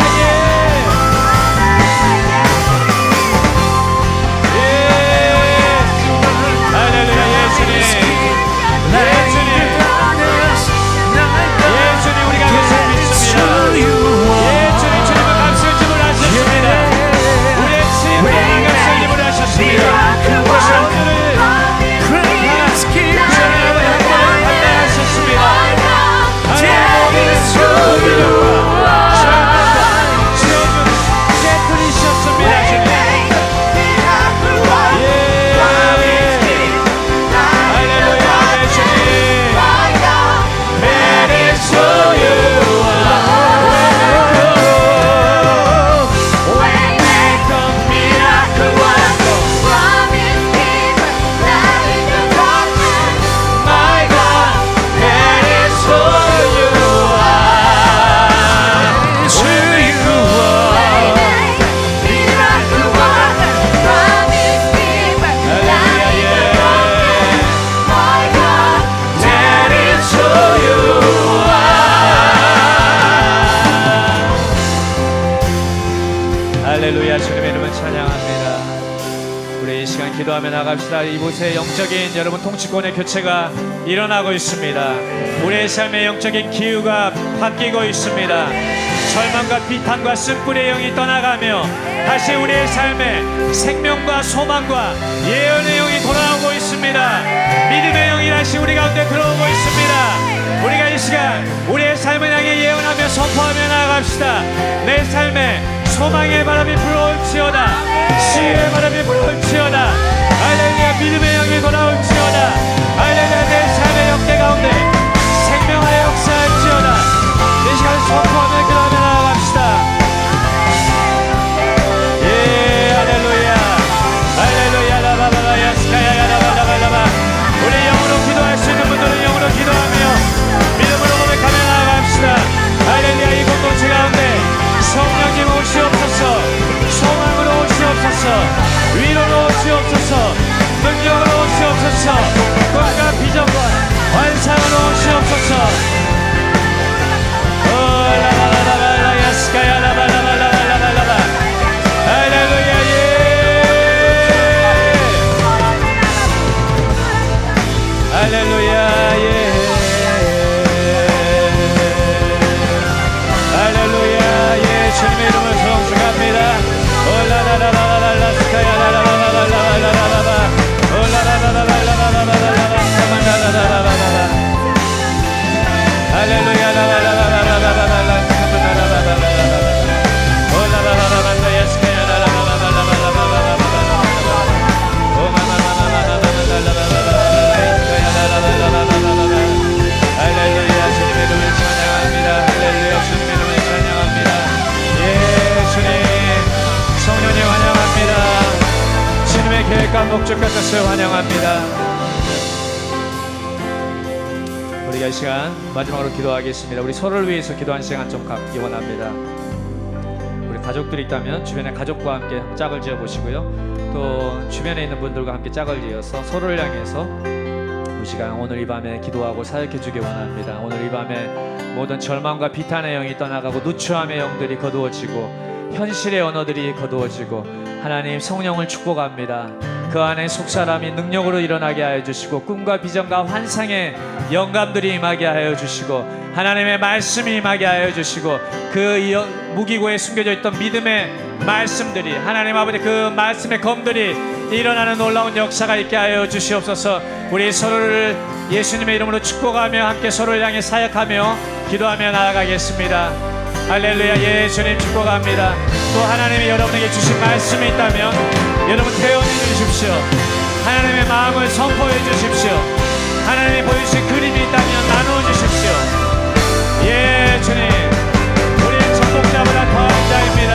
예수님 우리가 그것을 믿습니다. 예수님 주님은 값을 지불하셨습니다. 우리의 진리의 값을 지불하셨습니다. 할렐루야. 주님의 이름을 찬양합니다. 우리 이 시간 기도하며 나갑시다. 이곳에 영적인 여러분 통치권의 교체가 일어나고 있습니다. 우리의 삶의 영적인 기후가 바뀌고 있습니다. 절망과 비탄과 쓴뿌리의 영이 떠나가며 다시 우리의 삶에 생명과 소망과 예언의 영이 돌아오고 있습니다. 믿음의 영이 다시 우리 가운데 들어오고 있습니다. 우리가 이 시간 우리의 삶을 향해 예언하며 선포하며 나아갑시다. 내 삶에 소망의 바람이 불어올지어다. 치유의 바람이 불어올지어다. 할렐루야. 믿음의 영이 돌아올지어다. 할렐루야. 내 삶의 역대 가운데 생명의 역사할지어다. 이 시간 선포하며 기도하며 나아갑시다. 예, 할렐루야. 할렐루야. 라바바바야 스카야야 라바라바라바. 우리 영으로 기도할 수 있는 분들은 영으로 기도하며 믿음으로 고백하며 나아갑시다. 할렐루야. 이 공동체 가운데 성령님 오시옵소서. 소망으로 오시옵소서. 위로로 오시옵소서. 능력으로 목적 같았어요. 환영합니다. 우리가 이 시간 마지막으로 기도하겠습니다. 우리 서로를 위해서 기도한 시간 좀 갖기 원합니다. 우리 가족들이 있다면 주변의 가족과 함께 짝을 지어 보시고요. 또 주변에 있는 분들과 함께 짝을 지어서 서로를 향해서 이 시간 오늘 이 밤에 기도하고 사역해 주기 원합니다. 오늘 이 밤에 모든 절망과 비탄의 영이 떠나가고 누추함의 영들이 거두어지고 현실의 언어들이 거두어지고 하나님 성령을 축복합니다. 그 안에 속사람이 능력으로 일어나게 하여 주시고 꿈과 비전과 환상의 영감들이 임하게 하여 주시고 하나님의 말씀이 임하게 하여 주시고 그 무기고에 숨겨져 있던 믿음의 말씀들이 하나님 아버지 그 말씀의 검들이 일어나는 놀라운 역사가 있게 하여 주시옵소서. 우리 서로를 예수님의 이름으로 축복하며 함께 서로를 향해 사역하며 기도하며 나아가겠습니다. 할렐루야. 예수님 축복합니다. 또 하나님이 여러분에게 주신 말씀이 있다면 여러분 태워내 주십시오. 하나님의 마음을 선포해 주십시오. 하나님이 보여주신 그림이 있다면 나누어 주십시오. 예 주님, 우리는 정복자보다 더한 자입니다.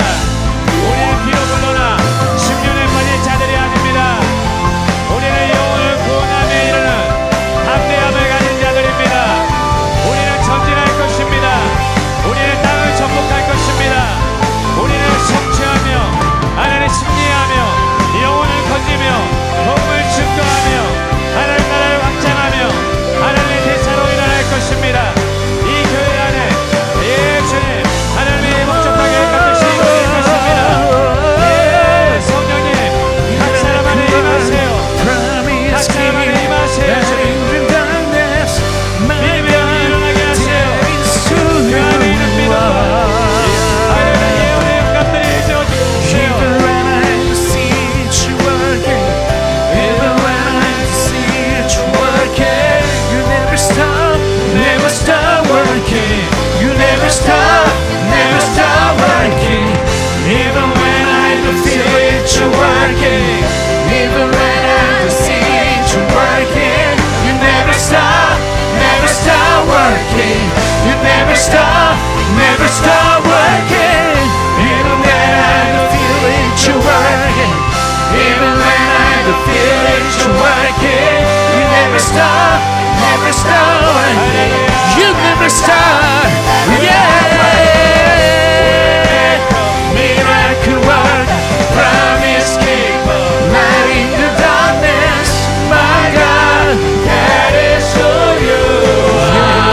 우리는 뒤로 물러나 10년에 걸릴 자들이 아닙니다. 우리는 영혼을 구원함에 이르는 담대함을 가진 자들입니다. 우리는 전진할 것입니다. 우리는 땅을 정복할 것입니다. 우리는 성취하며 하나님 승리하며 영혼을 건지며 복음을 증거하며 하나님 나라를 확장하며 하나님의 대사로 일어날 것입니다. 이 교회 안에 예 주님 하나님의 복잡하게 깎으시 이루어질 것입니다. 예 성령님 각 사람 안에 임하세요. 각 사람 안에 임하세요. 주님 믿음의 영이 일어나게 하세요. 그 안에 있는 믿음 하나님의 예언의 영감들이 이루어지세요. Never stop working, even when I don't feel it, you're working. Even when I don't feel it, you're working. You never stop working. You never stop, yeah. Miracle work, promise keep, light in the darkness, my God, that is who you are.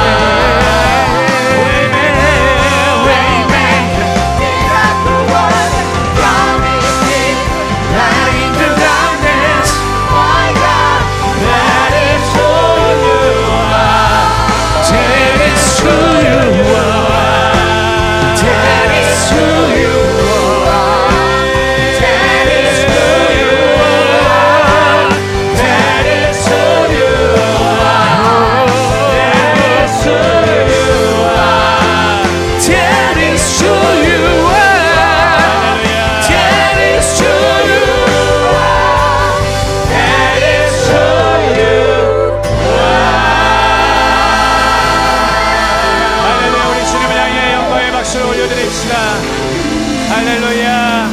할렐루야.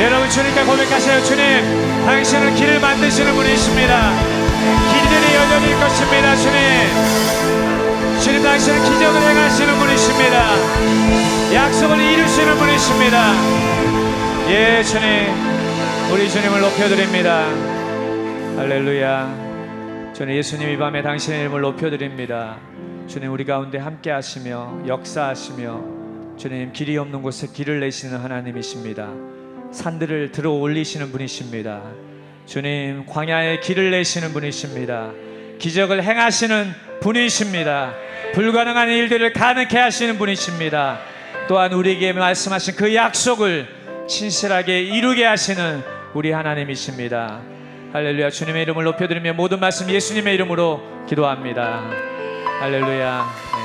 여러분 주님께 고백하세요. 주님 당신은 길을 만드시는 분이십니다. 길들이 열려질 것입니다. 주님 당신은 기적을 행하시는 분이십니다. 약속을 이루시는 분이십니다. 예 주님, 우리 주님을 높여드립니다. 할렐루야. 주님 예수님 이 밤에 당신의 이름을 높여드립니다. 주님 우리 가운데 함께 하시며 역사하시며 주님 길이 없는 곳에 길을 내시는 하나님이십니다. 산들을 들어 올리시는 분이십니다. 주님 광야에 길을 내시는 분이십니다. 기적을 행하시는 분이십니다. 불가능한 일들을 가능케 하시는 분이십니다. 또한 우리에게 말씀하신 그 약속을 신실하게 이루게 하시는 우리 하나님이십니다. 할렐루야. 주님의 이름을 높여드리며 모든 말씀 예수님의 이름으로 기도합니다. 할렐루야.